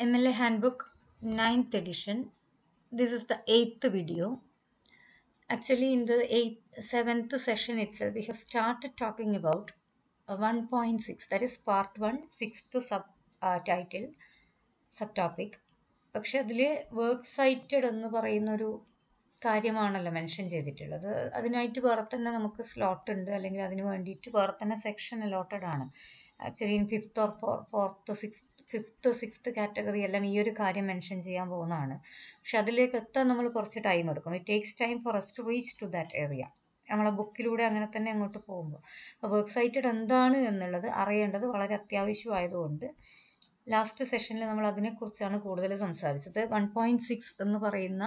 MLA Handbook 9th edition. This is the 8th video. Actually, in the 7th session itself, we have started talking about 1.6, that is part 1, 6th title, subtopic. പക്ഷെ അതിൽ work cited എന്ന് പറയുന്നൊരു കാര്യമാണല്ലോ mention ചെയ്തിട്ടുള്ളത്. അതിനായിട്ട് വേറെ തന്നെ നമുക്ക് സ്ലോട്ട് ഉണ്ട്, അല്ലെങ്കിൽ അതിന് വേണ്ടിയിട്ട് വേറെ തന്നെ സെക്ഷൻ അലോട്ടഡ് ആണ്. Actually in fifth sixth category എല്ലാം ഈ ഒരു കാര്യം മെൻഷൻ ചെയ്യാൻ പോകുന്നതാണ്. പക്ഷെ അതിലേക്ക് എത്താൻ നമ്മൾ കുറച്ച് ടൈം എടുക്കും. It takes time for us to reach to that area. നമ്മളെ ബുക്കിലൂടെ അങ്ങനെ തന്നെ അങ്ങോട്ട് പോകുമ്പോൾ വർക്ക് സൈറ്റഡ് എന്താണ് എന്നുള്ളത് അറിയേണ്ടത് വളരെ അത്യാവശ്യമായതുകൊണ്ട് ലാസ്റ്റ് സെഷനിൽ നമ്മൾ അതിനെക്കുറിച്ചാണ് കൂടുതൽ സംസാരിച്ചത്. 1.6 എന്ന് പറയുന്ന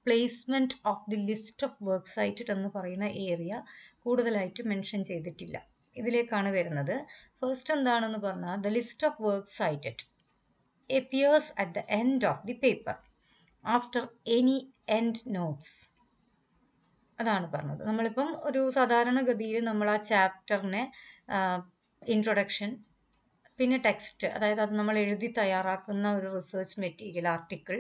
placement of the list of work cited എന്ന് പറയുന്ന ഏരിയ കൂടുതലായിട്ട് മെൻഷൻ ചെയ്തിട്ടില്ല. ഇതിലേക്കാണ് വരുന്നത്. ഫസ്റ്റ് എന്താണെന്ന് പറഞ്ഞാൽ the list of work cited appears at the end of the paper after any end notes. അതാണ് പറഞ്ഞത്. നമ്മളിപ്പം ഒരു സാധാരണഗതിയിൽ നമ്മൾ ആ ചാപ്റ്ററിനെ ഇൻട്രൊഡക്ഷൻ, പിന്നെ ടെക്സ്റ്റ്, അതായത് അത് നമ്മൾ എഴുതി തയ്യാറാക്കുന്ന ഒരു റിസർച്ച് മെറ്റീരിയൽ ആർട്ടിക്കിൾ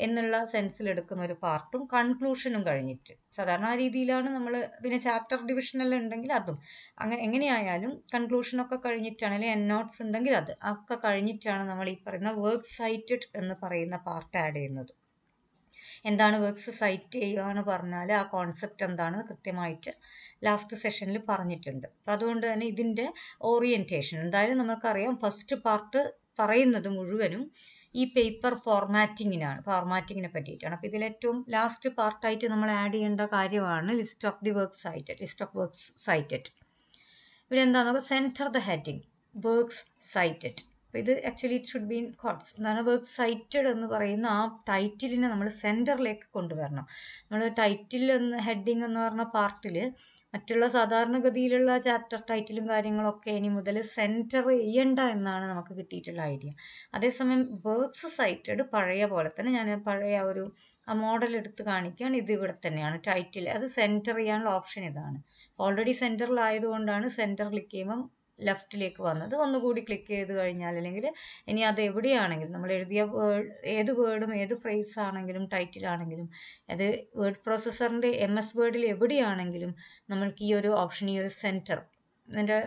എന്നുള്ള സെൻസിൽ എടുക്കുന്ന ഒരു പാർട്ടും കൺക്ലൂഷനും കഴിഞ്ഞിട്ട്, സാധാരണ ആ രീതിയിലാണ് നമ്മൾ, പിന്നെ ചാപ്റ്റർ ഡിവിഷനെല്ലാം ഉണ്ടെങ്കിൽ അതും അങ്ങനെ എങ്ങനെയായാലും കൺക്ലൂഷനൊക്കെ കഴിഞ്ഞിട്ടാണ്, അല്ലെങ്കിൽ എൻ നോട്ട്സ് ഉണ്ടെങ്കിൽ അത് ഒക്കെ കഴിഞ്ഞിട്ടാണ് നമ്മൾ ഈ പറയുന്ന വർക്ക് സൈറ്റഡ് എന്ന് പറയുന്ന പാർട്ട് ആഡ് ചെയ്യുന്നത്. എന്താണ് വർക്ക്സ് സൈറ്റ് ചെയ്യുക എന്ന് പറഞ്ഞാൽ ആ കോൺസെപ്റ്റ് എന്താണെന്ന് കൃത്യമായിട്ട് ലാസ്റ്റ് സെഷനിൽ പറഞ്ഞിട്ടുണ്ട്. അപ്പം അതുകൊണ്ട് തന്നെ ഇതിൻ്റെ ഓറിയൻറ്റേഷൻ എന്തായാലും നമുക്കറിയാം. ഫസ്റ്റ് പാർട്ട് പറയുന്നത് മുഴുവനും ഈ പേപ്പർ ഫോർമാറ്റിങ്ങിനെ പറ്റിയിട്ടാണ്. അപ്പോൾ ഇതിലേറ്റവും ലാസ്റ്റ് പാർട്ടായിട്ട് നമ്മൾ ആഡ് ചെയ്യേണ്ട കാര്യമാണ് ലിസ്റ്റ് ഓഫ് വർക്ക്സ് സൈറ്റഡ്. ഇവിടെ എന്താണെന്ന് സെൻറ്റർ ദ ഹെഡിങ് വർക്ക്സ് സൈറ്റഡ്. അപ്പോൾ ഇത് actually it should be in quotes. എന്താണ് വർക്ക് സൈറ്റഡ് എന്ന് പറയുന്ന ആ ടൈറ്റിലിനെ നമ്മൾ സെൻറ്ററിലേക്ക് കൊണ്ടുവരണം. നമ്മൾ ടൈറ്റിൽ ഹെഡിങ് എന്ന് പറഞ്ഞ പാർട്ടിൽ മറ്റുള്ള സാധാരണഗതിയിലുള്ള ചാപ്റ്റർ ടൈറ്റിലും കാര്യങ്ങളൊക്കെ ഇനി മുതൽ സെൻറ്റർ ചെയ്യണ്ട എന്നാണ് നമുക്ക് കിട്ടിയിട്ടുള്ള ഐഡിയ. അതേസമയം വർക്ക്സ് സൈറ്റഡ് പഴയ പോലെ തന്നെ, ഞാൻ പഴയ ഒരു മോഡൽ എടുത്ത് കാണിക്കുകയാണ്. ഇത് ഇവിടെ തന്നെയാണ് ടൈറ്റിൽ, അത് സെൻറ്റർ ചെയ്യാനുള്ള ഓപ്ഷൻ ഇതാണ്. ഓൾറെഡി സെൻറ്ററിലായതുകൊണ്ടാണ് സെൻറ്റർ ക്ലിക്ക് ചെയ്യുമ്പം ലെഫ്റ്റിലേക്ക് വന്നത്. ഒന്നുകൂടി ക്ലിക്ക് ചെയ്ത് കഴിഞ്ഞാൽ, അല്ലെങ്കിൽ ഇനി അത് എവിടെയാണെങ്കിലും നമ്മൾ എഴുതിയ ഏത് വേർഡും ഏത് ഫ്രേസ് ആണെങ്കിലും ടൈറ്റിലാണെങ്കിലും അത് വേർഡ് പ്രോസസ്സറിൻ്റെ MS വേർഡിൽ എവിടെയാണെങ്കിലും നമ്മൾക്ക് ഈ ഒരു ഓപ്ഷൻ, ഈ ഒരു സെൻറ്റർ അതിൻ്റെ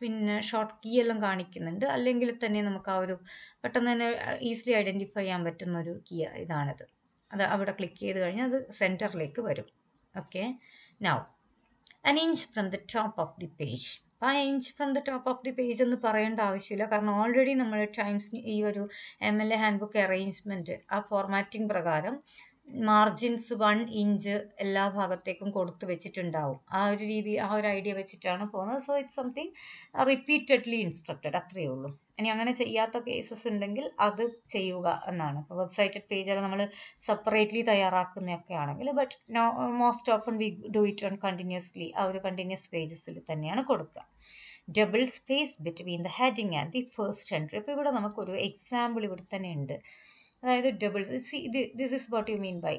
പിന്നെ ഷോർട്ട് കീ എല്ലാം കാണിക്കുന്നുണ്ട്. അല്ലെങ്കിൽ തന്നെ നമുക്ക് ആ ഒരു പെട്ടെന്ന് തന്നെ ഈസിലി ഐഡൻറ്റിഫൈ ചെയ്യാൻ പറ്റുന്ന ഒരു കീ ഇതാണിത്. അത് അവിടെ ക്ലിക്ക് ചെയ്ത് കഴിഞ്ഞാൽ അത് സെൻറ്ററിലേക്ക് വരും. Okay, now an inch from the top of the page. ആ inch from the top of the page എന്ന് പറയേണ്ട ആവശ്യമില്ല, കാരണം ഓൾറെഡി നമ്മൾ ടൈംസ് ഈ ഒരു MLA ഹാൻഡ്ബുക്ക് അറേഞ്ച്മെൻറ്റ് ആ ഫോർമാറ്റിംഗ് പ്രകാരം മാർജിൻസ് 1 ഇഞ്ച് എല്ലാ ഭാഗത്തേക്കും കൊടുത്തു വെച്ചിട്ടുണ്ടാവും. ആ ഒരു രീതി, ആ ഒരു ഐഡിയ വെച്ചിട്ടാണ് പോകുന്നത്. So it's something repeatedly instructed, അത്രയേ ഉള്ളൂ. ഇനി അങ്ങനെ ചെയ്യാത്ത കേസസ് ഉണ്ടെങ്കിൽ അത് ചെയ്യുക എന്നാണ്. ഇപ്പോൾ വെബ്സൈറ്റഡ് പേജൊക്കെ നമ്മൾ സെപ്പറേറ്റ്ലി തയ്യാറാക്കുന്നതൊക്കെ ആണെങ്കിൽ, but most often we do it on continuously, ആ ഒരു കണ്ടിന്യൂസ് പേജസിൽ തന്നെയാണ് കൊടുക്കുക. Double space between the heading and the first entry. അപ്പോൾ ഇവിടെ നമുക്കൊരു എക്സാമ്പിൾ ഇവിടെ തന്നെ ഉണ്ട്. അതായത് this is what you mean by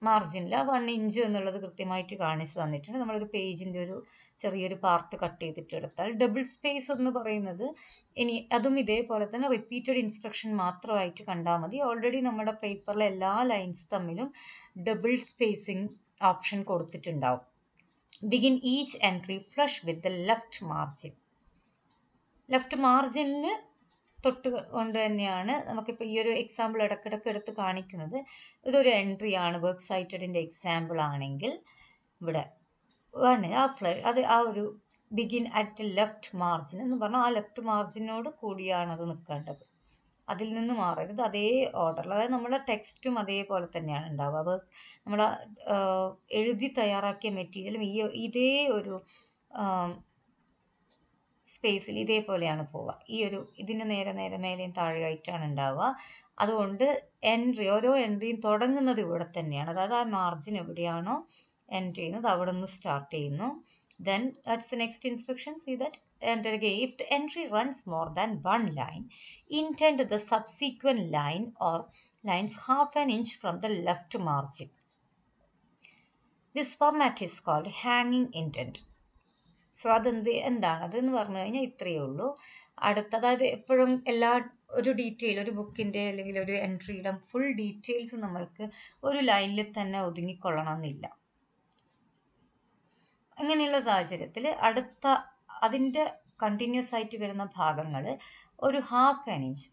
മാർജിനിൽ 1 ഇഞ്ച് എന്നുള്ളത് കൃത്യമായിട്ട് കാണിച്ച് തന്നിട്ടുണ്ട്. നമ്മളൊരു പേജിൻ്റെ ഒരു ചെറിയൊരു പാർട്ട് കട്ട് ചെയ്തിട്ടെടുത്താൽ ഡബിൾ സ്പേസ് എന്ന് പറയുന്നത്, ഇനി അതും ഇതേപോലെ തന്നെ റിപ്പീറ്റഡ് ഇൻസ്ട്രക്ഷൻ മാത്രമായിട്ട് കണ്ടാൽ മതി. ഓൾറെഡി നമ്മുടെ പേപ്പറിലെ എല്ലാ ലൈൻസ് തമ്മിലും ഡബിൾ സ്പേസിങ് ഓപ്ഷൻ കൊടുത്തിട്ടുണ്ടാവും. Begin each entry flush with the left മാർജിനിന് തൊട്ട് കൊണ്ട് തന്നെയാണ് നമുക്കിപ്പോൾ ഈ ഒരു എക്സാമ്പിൾ ഇടയ്ക്കിടയ്ക്ക് എടുത്ത് കാണിക്കുന്നത്. ഇതൊരു എൻട്രി ആണ്, വർക്ക് സൈറ്റഡിൻ്റെ എക്സാമ്പിൾ ആണെങ്കിൽ ഇവിടെ അത് ആ ഒരു ബിഗിൻ അറ്റ് ലെഫ്റ്റ് മാർജിൻ എന്ന് പറഞ്ഞാൽ ആ ലെഫ്റ്റ് മാർജിനോട് കൂടിയാണ് അത് നിൽക്കേണ്ടത്. അതിൽ നിന്ന് മാറരുത്, അതേ ഓർഡറിൽ. അതായത് നമ്മുടെ ടെക്സ്റ്റും അതേപോലെ തന്നെയാണ് ഉണ്ടാവുക. അത് നമ്മൾ എഴുതി തയ്യാറാക്കിയ മെറ്റീരിയലും ഇതേ ഒരു സ്പേസിൽ ഇതേപോലെയാണ് പോവുക. ഇതിന് നേരെ മേലെയും താഴെയായിട്ടാണ് ഉണ്ടാവുക. അതുകൊണ്ട് ഓരോ എൻട്രിയും തുടങ്ങുന്നത് ഇവിടെ തന്നെയാണ്. അതായത് ആ മാർജിൻ എവിടെയാണോ എൻഡ് ചെയ്യുന്നത് അവിടെ നിന്ന് സ്റ്റാർട്ട് ചെയ്യുന്നു. Then that's the next instruction. See that, and again, if the entry runs more than one line, indent the subsequent line or lines half an inch from the left margin. This format is called hanging indent. So അതെന്താണതെന്ന് പറഞ്ഞു കഴിഞ്ഞാൽ ഇത്രയേ ഉള്ളൂ. അതായത് എപ്പോഴും എല്ലാ ഒരു detail, ഒരു ബുക്കിൻ്റെ അല്ലെങ്കിൽ ഒരു എൻട്രിയുടെ ഫുൾ ഡീറ്റെയിൽസ് നമ്മൾക്ക് ഒരു ലൈനിൽ തന്നെ ഒതുങ്ങിക്കൊള്ളണമെന്നില്ല. അങ്ങനെയുള്ള സാഹചര്യത്തിൽ അതിൻ്റെ കണ്ടിന്യൂസ് ആയിട്ട് വരുന്ന ഭാഗങ്ങൾ ഒരു ഹാഫ് ആൻ ഇഞ്ച്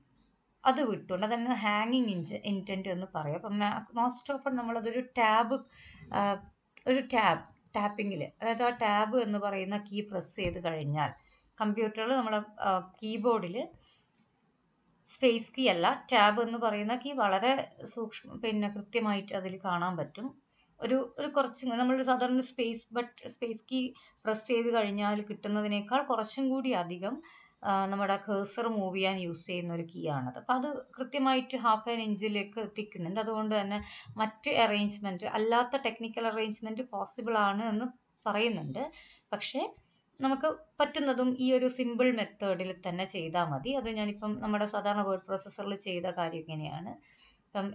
അത് വിട്ടുകൊണ്ട് അതന്നെ ഹാങ്ങിങ് ഇൻറ്റൻറ്റ് എന്ന് പറയും. അപ്പം മോസ്റ്റ് ഓഫ് നമ്മളതൊരു ടാപ്പിങ്ങിൽ, അതായത് ആ ടാബ് എന്ന് പറയുന്ന കീ പ്രസ് ചെയ്ത് കഴിഞ്ഞാൽ കമ്പ്യൂട്ടറിൽ നമ്മളെ കീബോർഡിൽ സ്പേസ് കീ അല്ല, ടാബ് എന്ന് പറയുന്ന കീ വളരെ കൃത്യമായിട്ട് അതിൽ കാണാൻ പറ്റും. ഒരു കുറച്ചും നമ്മൾ സാധാരണ സ്പേസ് കീ പ്രസ് ചെയ്ത് കഴിഞ്ഞാൽ കിട്ടുന്നതിനേക്കാൾ കുറച്ചും കൂടി അധികം നമ്മുടെ കേഴ്സർ മൂവ് ചെയ്യാൻ യൂസ് ചെയ്യുന്ന ഒരു കീ ആണത്. അപ്പോൾ അത് കൃത്യമായിട്ട് ഹാഫ് ആൻ ഇഞ്ചിലേക്ക് എത്തിക്കുന്നുണ്ട്. അതുകൊണ്ട് തന്നെ മറ്റ് അറേഞ്ച്മെൻറ്റ് അല്ലാത്ത ടെക്നിക്കൽ അറേഞ്ച്മെൻറ്റ് പോസിബിൾ ആണ് എന്ന് പറയുന്നുണ്ട്. പക്ഷേ നമുക്ക് പറ്റുന്നതും ഈ ഒരു സിമ്പിൾ മെത്തേഡിൽ തന്നെ ചെയ്താൽ മതി. അത് ഞാനിപ്പം നമ്മുടെ സാധാരണ വേർഡ് പ്രോസസ്സറിൽ ചെയ്ത കാര്യം ഇങ്ങനെയാണ്. ഇപ്പം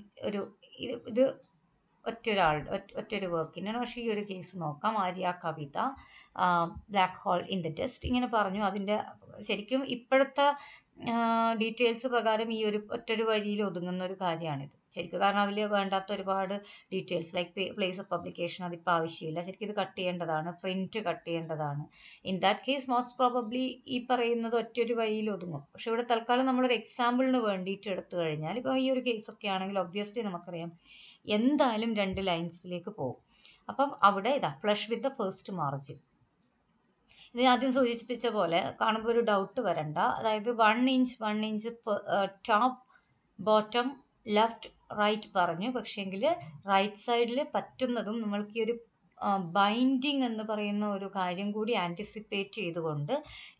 ഇത് ഒറ്റൊരു വർക്കിനാണ്. പക്ഷേ ഈ ഒരു കേസ് നോക്കാം. Arya Kavitha, black hole in the dust ഇങ്ങനെ പറഞ്ഞു. അതിൻ്റെ ശരിക്കും ഇപ്പോഴത്തെ ഡീറ്റെയിൽസ് പ്രകാരം ഈ ഒറ്റൊരു വരിയിൽ ഒതുങ്ങുന്ന ഒരു കാര്യമാണിത് ശരിക്കും. കാരണം അതിൽ വേണ്ടാത്ത ഒരുപാട് details like place of publication അതിപ്പോൾ ആവശ്യമില്ല. ശരിക്കും ഇത് കട്ട് ചെയ്യേണ്ടതാണ്, പ്രിൻറ്റ് കട്ട് ചെയ്യേണ്ടതാണ്. In that case most probably ഈ പറയുന്നത് ഒറ്റൊരു വരിയിൽ ഒതുങ്ങും. പക്ഷെ ഇവിടെ തൽക്കാലം നമ്മളൊരു എക്സാമ്പിളിന് വേണ്ടിയിട്ട് എടുത്തു കഴിഞ്ഞാൽ ഇപ്പോൾ ഈ ഒരു കേസൊക്കെ ആണെങ്കിൽ ഒബ്വിയസ്ലി നമുക്കറിയാം എന്തായാലും 2 ലൈൻസിലേക്ക് പോകും. അപ്പം അവിടെ flush with the first margin. ഇത് ആദ്യം സൂചിപ്പിച്ച പോലെ കാണുമ്പോൾ ഒരു ഡൗട്ട് വരണ്ട. അതായത് 1 inch top bottom left right പറഞ്ഞു. പക്ഷേങ്കിൽ റൈറ്റ് സൈഡിൽ പറ്റുന്നതും നമ്മൾക്ക് ഈ ഒരു ബൈൻഡിങ് എന്ന് പറയുന്ന ഒരു കാര്യം കൂടി ആൻറ്റിസിപ്പേറ്റ് ചെയ്തുകൊണ്ട്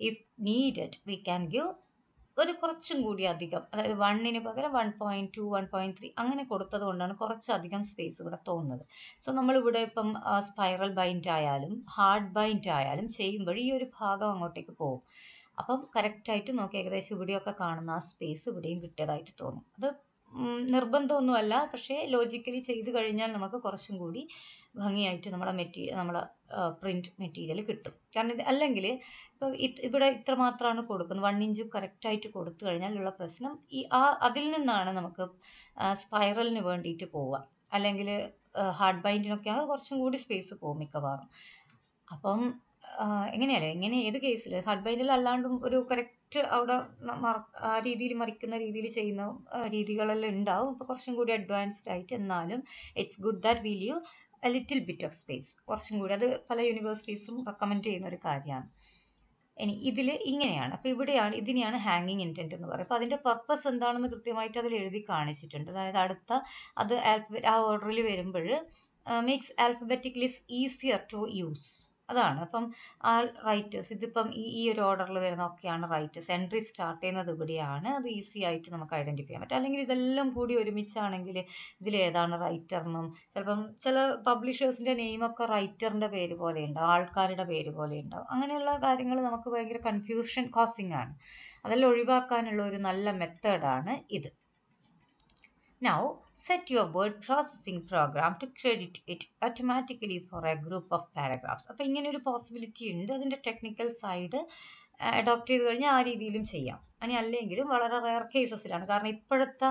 if needed we can give ഒരു കുറച്ചും കൂടി അധികം, അതായത് 1ന് പകരം 1.2 1.3 അങ്ങനെ കൊടുത്തത് കൊണ്ടാണ് കുറച്ചധികം സ്പേസ് ഇവിടെ തോന്നുന്നത്. സോ നമ്മളിവിടെ ഇപ്പം സ്പൈറൽ ബൈൻഡ് ആയാലും ഹാർഡ് ബൈൻഡ് ആയാലും ചെയ്യുമ്പോൾ ഈ ഒരു ഭാഗം അങ്ങോട്ടേക്ക് പോകും. അപ്പം കറക്റ്റായിട്ട് നോക്കി ഏകദേശം ഇവിടെയൊക്കെ കാണുന്ന ആ സ്പേസ് ഇവിടെയും കിട്ടിയതായിട്ട് തോന്നും. അത് നിർബന്ധമൊന്നുമല്ല, പക്ഷേ ലോജിക്കലി ചെയ്ത് കഴിഞ്ഞാൽ നമുക്ക് കുറച്ചും കൂടി ഭംഗിയായിട്ട് നമ്മളെ പ്രിൻറ്റ് മെറ്റീരിയൽ കിട്ടും. കാരണം അല്ലെങ്കിൽ ഇപ്പോൾ ഇവിടെ ഇത്ര മാത്രമാണ് കൊടുക്കുന്നത്, 1 ഇഞ്ച് കറക്റ്റായിട്ട് കൊടുത്തു കഴിഞ്ഞാലുള്ള പ്രശ്നം അതിൽ നിന്നാണ് നമുക്ക് സ്പൈറലിന് വേണ്ടിയിട്ട് പോവുക. അല്ലെങ്കിൽ ഹാർഡ് ബൈൻഡിനൊക്കെ ആണെങ്കിൽ കുറച്ചും കൂടി സ്പേസ് പോകും മിക്കവാറും. അപ്പം എങ്ങനെ ഏത് കേസിൽ ഹാർഡ് ബൈൻഡിൽ അല്ലാണ്ടും ഒരു കറക്റ്റ് അവിടെ ആ രീതിയിൽ മറിക്കുന്ന രീതിയിൽ ചെയ്യുന്ന രീതികളെല്ലാം ഉണ്ടാവും. അപ്പോൾ കുറച്ചും കൂടി അഡ്വാൻസ്ഡ് ആയിട്ട്, എന്നാലും it's good that V leave A little bit of space. കുറച്ചും കൂടി അത് പല യൂണിവേഴ്സിറ്റീസും റെക്കമെൻഡ് ചെയ്യുന്ന ഒരു കാര്യമാണ്. ഇനി ഇതിൽ ഇങ്ങനെയാണ്. അപ്പോൾ ഇതിനെയാണ് ഹാങ്ങിങ് ഇൻറ്റൻറ്റ് എന്ന് പറയുന്നത്. അപ്പോൾ അതിൻ്റെ പർപ്പസ് എന്താണെന്ന് കൃത്യമായിട്ട് അതിൽ എഴുതി കാണിച്ചിട്ടുണ്ട്. അതായത് ആ ഓർഡറിൽ വരുമ്പോൾ makes alphabetic list easier to use. അതാണ്. അപ്പം ആ റൈറ്റേഴ്സ് ഇതിപ്പം ഈ ഒരു ഓർഡറിൽ വരുന്നതൊക്കെയാണ് റൈറ്റേഴ്സ്. എൻട്രി സ്റ്റാർട്ട് ചെയ്യുന്നത് ഇവിടെയാണ്. അത് ഈസി ആയിട്ട് നമുക്ക് ഐഡൻറ്റിഫൈ ചെയ്യാൻ പറ്റും. അല്ലെങ്കിൽ ഇതെല്ലാം കൂടി ഒരുമിച്ചാണെങ്കിൽ ഇതിലേതാണ് റൈറ്ററിനും, ചിലപ്പം ചില പബ്ലിഷേഴ്സിൻ്റെ നെയിമൊക്കെ റൈറ്ററിൻ്റെ പേര് പോലെ ഉണ്ടാവും, ആൾക്കാരുടെ പേര് പോലെ ഉണ്ടാവും. അങ്ങനെയുള്ള കാര്യങ്ങൾ നമുക്ക് ഭയങ്കര കൺഫ്യൂഷൻ കോസിങ് ആണ്. അതെല്ലാം ഒഴിവാക്കാനുള്ള ഒരു നല്ല മെത്തേഡാണ് ഇത്. Now, set your word processing program to credit it automatically for a group of paragraphs. അപ്പോൾ ഇങ്ങനെ ഒരു പോസിബിലിറ്റി ഉണ്ട്. അതിൻ്റെ ടെക്നിക്കൽ സൈഡ് അഡോപ്റ്റ് ചെയ്ത് കഴിഞ്ഞാൽ ആ രീതിയിലും ചെയ്യാം. അല്ലെങ്കിലും വളരെ റെയർ കേസസിലാണ്. കാരണം ഇപ്പോഴത്തെ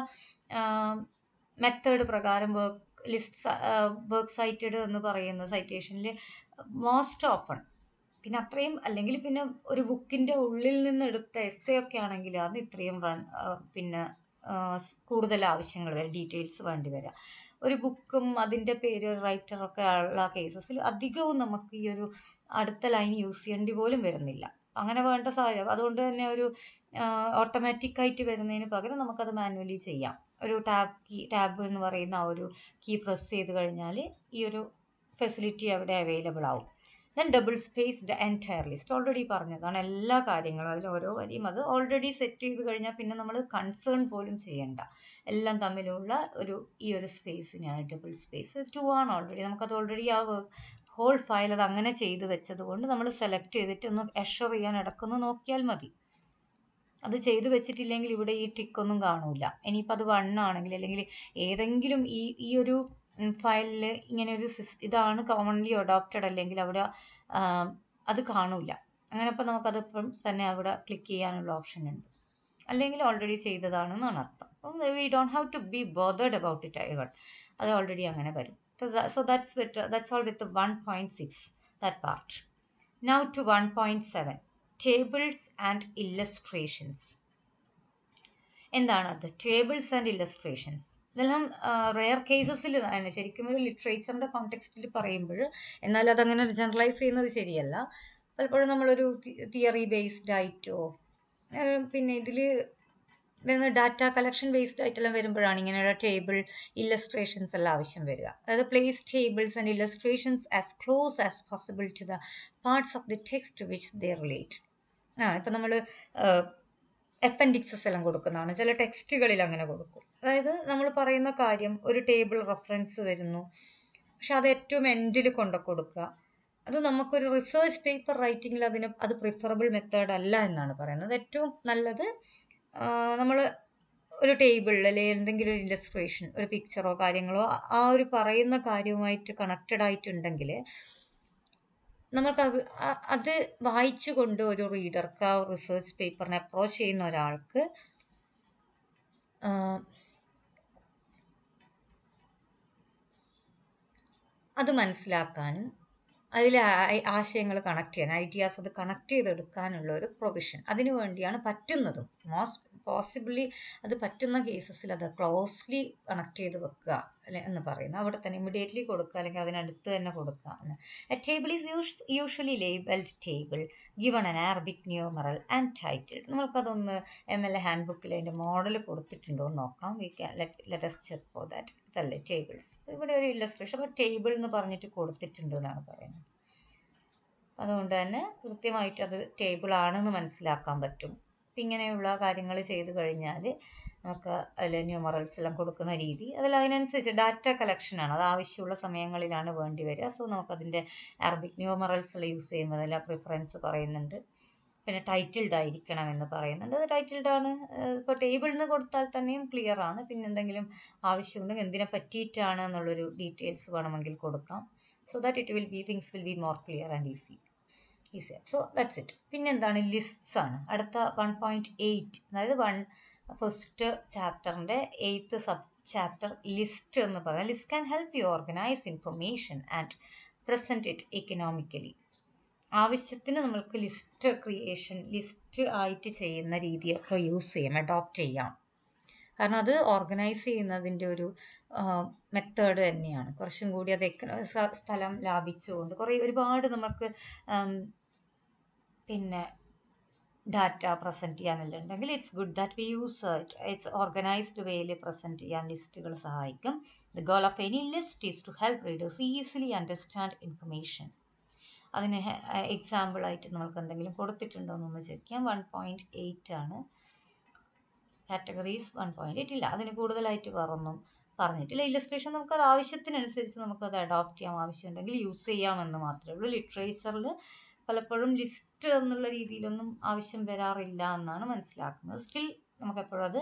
മെത്തേഡ് പ്രകാരം വർക്ക് സൈറ്റഡ് എന്ന് പറയുന്ന സൈറ്റേഷനിൽ മോസ്റ്റ് ഓപ്പൺ പിന്നെ അത്രയും, അല്ലെങ്കിൽ പിന്നെ ഒരു ബുക്കിൻ്റെ ഉള്ളിൽ നിന്ന് എടുത്ത എസ്സേ ഒക്കെ ആണെങ്കിൽ അത് ഇത്രയും കൂടുതൽ ആവശ്യങ്ങൾ വരും, ഡീറ്റെയിൽസ് വേണ്ടി വരിക. ഒരു ബുക്കും അതിൻ്റെ പേര് റൈറ്ററൊക്കെ ഉള്ള കേസസിൽ അധികവും നമുക്ക് ഈ ഒരു അടുത്ത ലൈൻ യൂസ് ചെയ്യേണ്ടി പോലും വരുന്നില്ല. അങ്ങനെ വേണ്ട സാഹചര്യം. അതുകൊണ്ട് തന്നെ ഒരു ഓട്ടോമാറ്റിക്കായിട്ട് വരുന്നതിന് പകരം നമുക്കത് മാനുവലി ചെയ്യാം. ഒരു ടാബ് എന്ന് പറയുന്ന ആ ഒരു കീ പ്രസ് ചെയ്ത് കഴിഞ്ഞാൽ ഈ ഒരു ഫെസിലിറ്റി അവിടെ അവൈലബിൾ ആവും. Then double spaced entire list already പറഞ്ഞതാണ് എല്ലാ കാര്യങ്ങളും. അതിൽ ഓരോ വരിയും അത് ഓൾറെഡി സെറ്റ് ചെയ്ത് കഴിഞ്ഞാൽ പിന്നെ നമ്മൾ കൺസേൺ പോലും ചെയ്യണ്ട. എല്ലാം തമ്മിലുള്ള ഈ ഒരു സ്പേസിനെയാണ് ഡബിൾ സ്പേസ്. 2 ആണ് ഓൾറെഡി. നമുക്കത് ഓൾറെഡി ആ ഹോൾ ഫയൽ അത് അങ്ങനെ ചെയ്ത് വെച്ചത് കൊണ്ട് നമ്മൾ സെലക്ട് ചെയ്തിട്ട് ഒന്ന് എഷർ ചെയ്യാൻ ഇടക്കൊന്ന് നോക്കിയാൽ മതി. അത് ചെയ്ത് വെച്ചിട്ടില്ലെങ്കിൽ ഇവിടെ ഈ ടിക്കൊന്നും കാണൂല. ഇനിയിപ്പോൾ അത് 1 ആണെങ്കിൽ അല്ലെങ്കിൽ ഏതെങ്കിലും ഈ ഒരു ഫയലിൽ ഇങ്ങനെ ഒരു ഇതാണ് കോമൺലി അഡോപ്റ്റഡ് അല്ലെങ്കിൽ അവിടെ അത് കാണൂല. അങ്ങനെ അപ്പോൾ നമുക്കതിപ്പം തന്നെ അവിടെ ക്ലിക്ക് ചെയ്യാനുള്ള ഓപ്ഷൻ ഉണ്ട്. അല്ലെങ്കിൽ ഓൾറെഡി ചെയ്തതാണെന്നാണ് അർത്ഥം. അപ്പം we don't have to be bothered about it ever. അത് ഓൾറെഡി അങ്ങനെ വരും. So that's all with the 1.6, that part. Now to 1.7, tables and illustrations. എന്താണത്? Tables and illustrations. ഇതെല്ലാം റെയർ കേസസിൽ തന്നെ, ശരിക്കും ഒരു ലിറ്ററേച്ചറിൻ്റെ കോണ്ടെക്സ്റ്റിൽ പറയുമ്പോൾ, എന്നാൽ അതങ്ങനെ ജനറലൈസ് ചെയ്യുന്നത് ശരിയല്ല. പലപ്പോഴും നമ്മളൊരു തിയറി ബേസ്ഡ് ആയിട്ടോ പിന്നെ ഇതിൽ വരുന്ന ഡാറ്റ കളക്ഷൻ ബേസ്ഡ് ആയിട്ടെല്ലാം വരുമ്പോഴാണ് ഇങ്ങനെയുള്ള ടേബിൾ ഇല്ലസ്ട്രേഷൻസ് എല്ലാം ആവശ്യം വരിക. അതായത് place tables and illustrations as close as possible to the parts of the text which they relate. ഇപ്പം നമ്മൾ അപ്പൻഡിക്സസ് എല്ലാം കൊടുക്കുന്നതാണ്, ചില ടെക്സ്റ്റുകളിൽ അങ്ങനെ കൊടുക്കും. അതായത് നമ്മൾ പറയുന്ന കാര്യം ഒരു ടേബിൾ റെഫറൻസ് വരുന്നു, പക്ഷെ അത് ഏറ്റവും എൻഡിൽ കൊടുക്കുക. അത് നമുക്കൊരു റിസർച്ച് പേപ്പർ റൈറ്റിങ്ങിൽ അത് പ്രിഫറബിൾ മെത്തേഡ് അല്ല എന്നാണ് പറയുന്നത്. ഏറ്റവും നല്ലത് നമ്മൾ ഒരു ടേബിളിൽ അല്ലെങ്കിൽ എന്തെങ്കിലും ഒരു ഇല്ലസ്ട്രേഷൻ, ഒരു പിക്ചറോ കാര്യങ്ങളോ ആ ഒരു പറയുന്ന കാര്യവുമായിട്ട് കണക്റ്റഡ് ആയിട്ടുണ്ടെങ്കിൽ നമുക്ക് അത് വായിച്ചു കൊണ്ട് ഒരു റീഡർക്ക്, ആ റിസർച്ച് പേപ്പറിനെ അപ്രോച്ച് ചെയ്യുന്ന ഒരാൾക്ക് അത് മനസ്സിലാക്കാനും അതിലെ ആശയങ്ങൾ കണക്ട് ചെയ്യാൻ, ഐഡിയാസ് അത് കണക്ട് ചെയ്തെടുക്കാനുള്ള ഒരു പ്രൊവിഷൻ അതിനു വേണ്ടിയാണ് പറ്റുന്നതും പോസിബിളി അത് പറ്റുന്ന കേസസിൽ അത് ക്ലോസ്ലി കണക്ട് ചെയ്ത് വെക്കുക എന്ന് പറയുന്നത്. അവിടെ തന്നെ ഇമ്മീഡിയറ്റ്ലി കൊടുക്കുക അല്ലെങ്കിൽ അതിനടുത്ത് തന്നെ കൊടുക്കുക എന്ന്. A table is usually labelled table given an Arabic numeral and title. നമ്മൾക്കതൊന്ന് MLA ഹാൻഡ് ബുക്കിൽ അതിൻ്റെ മോഡൽ കൊടുത്തിട്ടുണ്ടോ എന്ന് നോക്കാം. We can let us check for that. ഇതല്ലേ ടേബിൾസ്. ഇവിടെ ഒരു ഇല്ലസ്ട്രേഷൻ, അപ്പോൾ ടേബിൾ എന്ന് പറഞ്ഞിട്ട് കൊടുത്തിട്ടുണ്ട് എന്നാണ് പറയുന്നത്. അതുകൊണ്ട് തന്നെ കൃത്യമായിട്ട് അത് ടേബിൾ ആണെന്ന് മനസ്സിലാക്കാൻ പറ്റും. അപ്പം ഇങ്ങനെയുള്ള കാര്യങ്ങൾ ചെയ്ത് കഴിഞ്ഞാൽ നമുക്ക് അതിൽ ന്യൂമറൽസ് എല്ലാം കൊടുക്കുന്ന രീതി അതിനനുസരിച്ച് ഡാറ്റ കളക്ഷനാണ്, അത് ആവശ്യമുള്ള സമയങ്ങളിലാണ് വേണ്ടി വരിക. സോ നമുക്കതിൻ്റെ അറബിക് ന്യൂമറൽസ് എല്ലാം യൂസ് ചെയ്യുമ്പോൾ അതെല്ലാം പ്രിഫറൻസ് പറയുന്നുണ്ട്. പിന്നെ ടൈറ്റിൽഡ് ആയിരിക്കണം എന്ന് പറയുന്നുണ്ട്. അത് ടൈറ്റിൽഡ് ആണ്. ഇപ്പോൾ ടേബിളിൽ നിന്ന് കൊടുത്താൽ തന്നെയും ക്ലിയർ ആണ്. പിന്നെ എന്തെങ്കിലും ആവശ്യമുണ്ടെങ്കിൽ എന്തിനെ പറ്റിയിട്ടാണ് എന്നുള്ളൊരു ഡീറ്റെയിൽസ് വേണമെങ്കിൽ കൊടുക്കാം. So that things will be more clear and easier. So that's it. പിന്നെ എന്താണ്? ലിസ്റ്റ്സ് ആണ് അടുത്ത 1.8. അതായത് ഫസ്റ്റ് ചാപ്റ്ററിൻ്റെ 8th സബ് ചാപ്റ്റർ ലിസ്റ്റ് എന്ന് പറയാം. List can help you organise information and present it economically. ആവശ്യത്തിന് നമ്മൾക്ക് ലിസ്റ്റ് ക്രിയേഷൻ, ലിസ്റ്റ് ആയിട്ട് ചെയ്യുന്ന രീതിയൊക്കെ യൂസ് ചെയ്യാം, അഡോപ്റ്റ് ചെയ്യാം. കാരണം അത് ഓർഗനൈസ് ചെയ്യുന്നതിൻ്റെ ഒരു മെത്തേഡ് തന്നെയാണ്. കുറച്ചും കൂടി അത് സ്ഥലം ലാഭിച്ചുകൊണ്ട് ഒരുപാട് നമുക്ക് പിന്നെ ഡാറ്റ പ്രസൻറ്റ് ചെയ്യാനെല്ലാം ഉണ്ടെങ്കിൽ it's good that we use its organised വേയിൽ പ്രസൻറ്റ് ചെയ്യാൻ ലിസ്റ്റുകൾ സഹായിക്കും. The goal of any list is to help readers easily understand information. അതിന് എക്സാമ്പിളായിട്ട് നമ്മൾക്ക് എന്തെങ്കിലും കൊടുത്തിട്ടുണ്ടോ എന്നൊന്ന് ചെക്ക് ചെയ്യാം. 1.8 ആണ്. കാറ്റഗറീസ് 1.8 ഇല്ല, അതിന് കൂടുതലായിട്ട് വേറൊന്നും പറഞ്ഞിട്ടില്ല. ഇല്ലസ്ട്രേഷൻ നമുക്കത് ആവശ്യത്തിനനുസരിച്ച് നമുക്കത് അഡോപ്റ്റ് ചെയ്യാം, ആവശ്യമുണ്ടെങ്കിൽ യൂസ് ചെയ്യാമെന്ന് മാത്രമേ ഉള്ളൂ. ലിറ്ററേച്ചറിൽ പലപ്പോഴും ലിസ്റ്റ് എന്നുള്ള രീതിയിലൊന്നും ആവശ്യം വരാറില്ല എന്നാണ് മനസ്സിലാക്കുന്നത്. സ്റ്റിൽ നമുക്കെപ്പോഴും അത്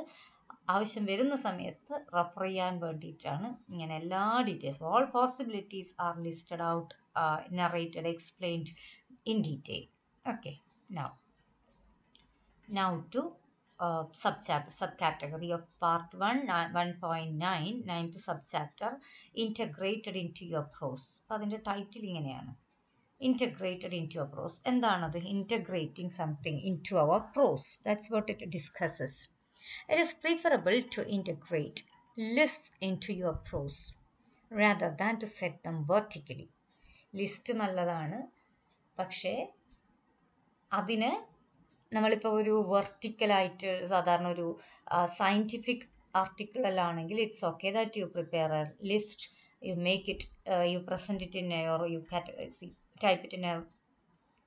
ആവശ്യം വരുന്ന സമയത്ത് റെഫർ ചെയ്യാൻ വേണ്ടിയിട്ടാണ് ഇങ്ങനെ എല്ലാ details, all possibilities R listed out, narrated, explained in detail. Okay, now to subcategory of part 1, 1.9, 9th subchapter, integrated into your prose. അതിൻ്റെ ടൈറ്റിൽ ഇങ്ങനെയാണ്, integrated into your prose. എന്താണത്? integrating something into our prose. That's what it discusses. It is preferable to integrate lists into your prose rather than to set them vertically. List നല്ലതാണ്, പക്ഷേ അതിന് നമ്മളിപ്പോൾ ഒരു വെർട്ടിക്കലായിട്ട് സാധാരണ ഒരു സയൻറ്റിഫിക് ആർട്ടിക്കിളിലാണെങ്കിൽ it's okay that you prepare a list, you make it, you present it in or you type it in a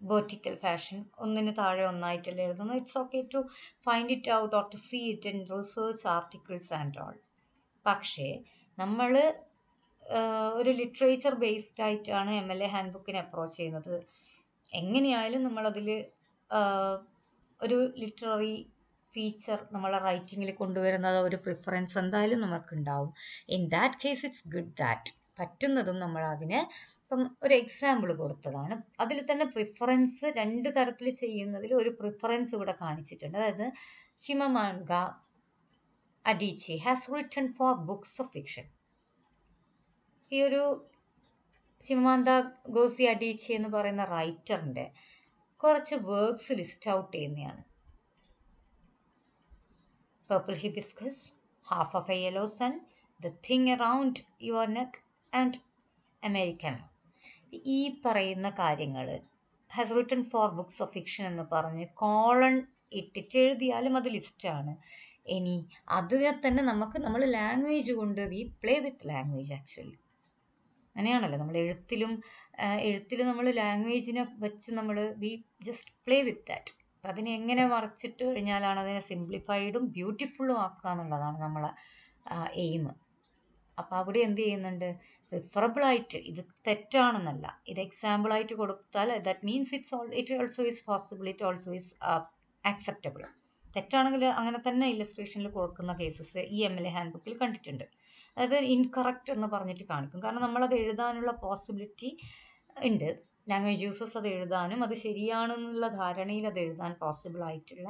vertical fashion, ഒന്നിന് താഴെ ഒന്നായിട്ടല്ലേ എഴുതുന്നു. It's okay to find it out or to see it in research articles and all. പക്ഷേ നമ്മൾ ഒരു literature based ആയിട്ടാണ് MLA hand ബുക്കിനെ approach ചെയ്യുന്നത്. എങ്ങനെയായാലും നമ്മളതിൽ ഒരു ലിറ്റററി ഫീച്ചർ നമ്മളെ റൈറ്റിങ്ങിൽ കൊണ്ടുവരുന്നത് ഒരു പ്രിഫറൻസ് എന്തായാലും നമുക്കുണ്ടാവും. In that case it's good that പറ്റുന്നതും നമ്മൾ അതിനെ, ഇപ്പം ഒരു എക്സാമ്പിൾ കൊടുത്തതാണ്, അതിൽ തന്നെ പ്രിഫറൻസ് 2 തരത്തിൽ ചെയ്യുന്നതിൽ ഒരു പ്രിഫറൻസ് ഇവിടെ കാണിച്ചിട്ടുണ്ട്. അതായത് Chimamanda Adichie has written 4 books of fiction. ഈ ഒരു ചിമാന്ത ഗോസി അഡീച്ചി എന്ന് പറയുന്ന റൈറ്ററിൻ്റെ കുറച്ച് വർക്ക്സ് ലിസ്റ്റ് ഔട്ട് ചെയ്യുന്നതാണ്. Purple Hibiscus, Half of a Yellow Sun, The Thing Around Your Neck and American. ഈ പറയുന്ന കാര്യങ്ങൾ has written 4 books of fiction എന്ന് പറഞ്ഞ് കോളൺ ഇട്ടിട്ട് എഴുതിയാലും അത് ലിസ്റ്റാണ്. ഇനി അതിനെ തന്നെ നമ്മൾ ലാംഗ്വേജ് കൊണ്ട് V play with language. Actually അങ്ങനെയാണല്ലോ നമ്മൾ എഴുത്തിൽ നമ്മൾ ലാംഗ്വേജിനെ വെച്ച് നമ്മൾ we just play with that. അപ്പം അതിനെ എങ്ങനെ മറച്ചിട്ട് കഴിഞ്ഞാലാണ് അതിനെ സിംപ്ലിഫൈഡും ബ്യൂട്ടിഫുള്ളും ആക്കുക എന്നുള്ളതാണ് നമ്മളെ എയിം. അപ്പോൾ അവിടെ എന്ത് ചെയ്യുന്നുണ്ട്, പ്രിഫറബിളായിട്ട് ഇത് തെറ്റാണെന്നല്ല, ഇത് എക്സാമ്പിളായിട്ട് കൊടുത്താൽ that means it also is possible, it also is acceptable. തെറ്റാണെങ്കിൽ അങ്ങനെ തന്നെ ഇല്ലസ്ട്രേഷനിൽ കൊടുക്കുന്ന കേസസ് ഈ MLA ഹാൻഡ് ബുക്കിൽ കണ്ടിട്ടുണ്ട്. അതായത് ഇൻകറക്റ്റ് എന്ന് പറഞ്ഞിട്ട് കാണിക്കും. കാരണം നമ്മളത് എഴുതാനുള്ള പോസിബിലിറ്റി ഉണ്ട്. ലാംഗ്വേജ് യൂസേഴ്സ് അത് എഴുതാനും അത് ശരിയാണെന്നുള്ള ധാരണയിൽ അത് എഴുതാൻ പോസിബിൾ ആയിട്ടുള്ള,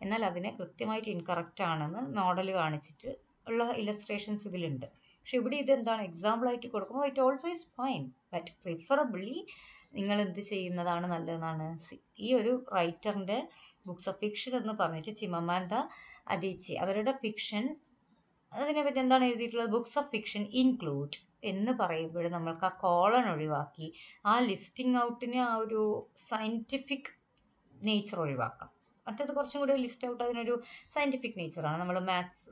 എന്നാൽ അതിനെ കൃത്യമായിട്ട് ഇൻകറക്റ്റ് ആണെന്ന് മോഡൽ കാണിച്ചിട്ട് ഉള്ള ഇല്ലസ്ട്രേഷൻസ് ഇതിലുണ്ട്. പക്ഷെ ഇവിടെ ഇതെന്താണ് എക്സാമ്പിളായിട്ട് കൊടുക്കുമ്പോൾ it also is fine, but preferably നിങ്ങൾ എന്ത് ചെയ്യുന്നതാണ് നല്ലതെന്നാണ്. ഈ ഒരു റൈറ്ററിൻ്റെ ബുക്സ് ഓഫ് ഫിക്ഷൻ എന്ന് പറഞ്ഞിട്ട് ചിമമാന്ത അഡീച്ചി അവരുടെ ഫിക്ഷൻ, അതിനെപ്പറ്റി എന്താണ് എഴുതിയിട്ടുള്ളത്, ബുക്സ് ഓഫ് ഫിക്ഷൻ ഇൻക്ലൂഡ് എന്ന് പറയുമ്പോൾ നമ്മൾക്ക് ആ കോളൺ ഒഴിവാക്കി ആ ലിസ്റ്റിംഗ് ഔട്ടിന് ആ ഒരു സയൻറ്റിഫിക് നേച്ചർ ഒഴിവാക്കാം. മറ്റത് കുറച്ചും കൂടി ലിസ്റ്റ് ഔട്ട് അതിനൊരു സയൻറ്റിഫിക് നേച്ചറാണ് നമ്മൾ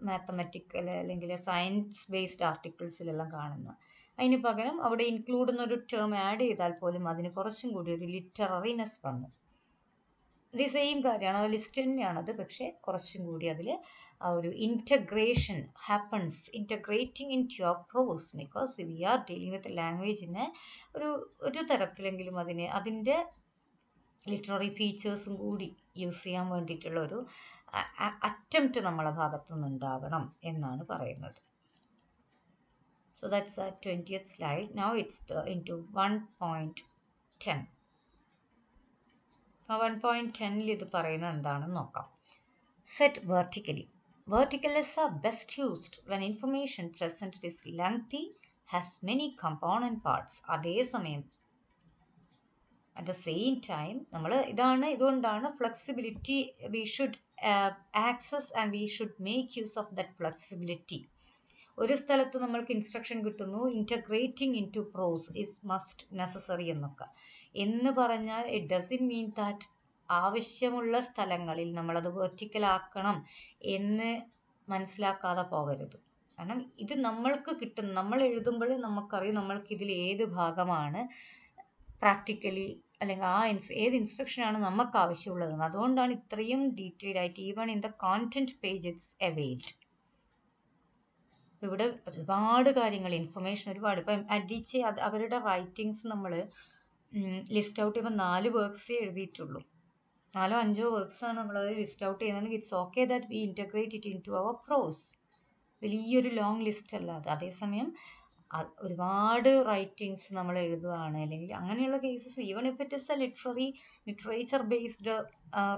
മാത്തമാറ്റിക്കൽ അല്ലെങ്കിൽ സയൻസ് ബേസ്ഡ് ആർട്ടിക്കിൾസിലെല്ലാം കാണുന്നത്. അതിന് പകരം അവിടെ ഇൻക്ലൂഡ് എന്നൊരു ടേം ആഡ് ചെയ്താൽ പോലും അതിന് കുറച്ചും കൂടി ഒരു ലിറ്റററിനെസ് വന്നു. ഇത് സെയിം കാര്യമാണ്, അത് ലിസ്റ്റ് തന്നെയാണത്, പക്ഷേ കുറച്ചും കൂടി അതിൽ ആ ഒരു integration happens, integrating into your prose, because we are dealing with ലാംഗ്വേജിനെ ഒരു തരത്തിലെങ്കിലും അതിൻ്റെ ലിറ്റററി ഫീച്ചേഴ്സും കൂടി യൂസ് ചെയ്യാൻ വേണ്ടിയിട്ടുള്ള ഒരു അറ്റംപ്റ്റ് നമ്മളെ ഭാഗത്തു നിന്നുണ്ടാവണം എന്നാണ് പറയുന്നത്. So that's the 20th slide. Now it's into 1.10. 1.10ൽ ഇത് പറയുന്നത് എന്താണെന്ന് നോക്കാം. Set vertically. Verticals are best used when information presented is lengthy, has many component parts. അതേസമയം at the same time നമ്മൾ ഇതുകൊണ്ടാണ് flexibility we should access and we should make use of that flexibility. ഒരു സ്ഥലത്ത് നമ്മൾക്ക് instruction കിട്ടുന്നു integrating into prose is must necessary എന്നൊക്കെ എന്ന് പറഞ്ഞാൽ ഇറ്റ് ഡസൻ മീൻ ദാറ്റ് ആവശ്യമുള്ള സ്ഥലങ്ങളിൽ നമ്മളത് വെർട്ടിക്കലാക്കണം എന്ന് മനസ്സിലാക്കാതെ പോകരുത്. കാരണം ഇത് നമ്മൾക്ക് കിട്ടും, നമ്മൾ എഴുതുമ്പോൾ നമുക്കറിയാം നമ്മൾക്കിതിൽ ഏത് ഭാഗമാണ് പ്രാക്ടിക്കലി അല്ലെങ്കിൽ ഏത് ഇൻസ്ട്രക്ഷനാണ് നമുക്ക് ആവശ്യമുള്ളതെന്ന്. അതുകൊണ്ടാണ് ഇത്രയും ഡീറ്റെയിൽ ആയിട്ട് even in the content page it's availed. ഇവിടെ ഒരുപാട് കാര്യങ്ങൾ ഇൻഫർമേഷൻ ഒരുപാട്. ഇപ്പം അഡിച്ചി അവരുടെ റൈറ്റിങ്സ് നമ്മൾ ലിസ്റ്റ് ഔട്ട് ചെയ്യുമ്പോൾ 4 വർക്ക്സേ എഴുതിയിട്ടുള്ളൂ. 4-5 വർക്ക്സാണ് നമ്മളത് ലിസ്റ്റ് ഔട്ട് ചെയ്യുന്നതെങ്കിൽ it's okay that we integrate it into our prose. വലിയൊരു ലോങ് ലിസ്റ്റ് അല്ല അത്. അതേസമയം ഒരുപാട് റൈറ്റിങ്സ് നമ്മൾ എഴുതുകയാണ് അല്ലെങ്കിൽ അങ്ങനെയുള്ള cases, even if it is A literature based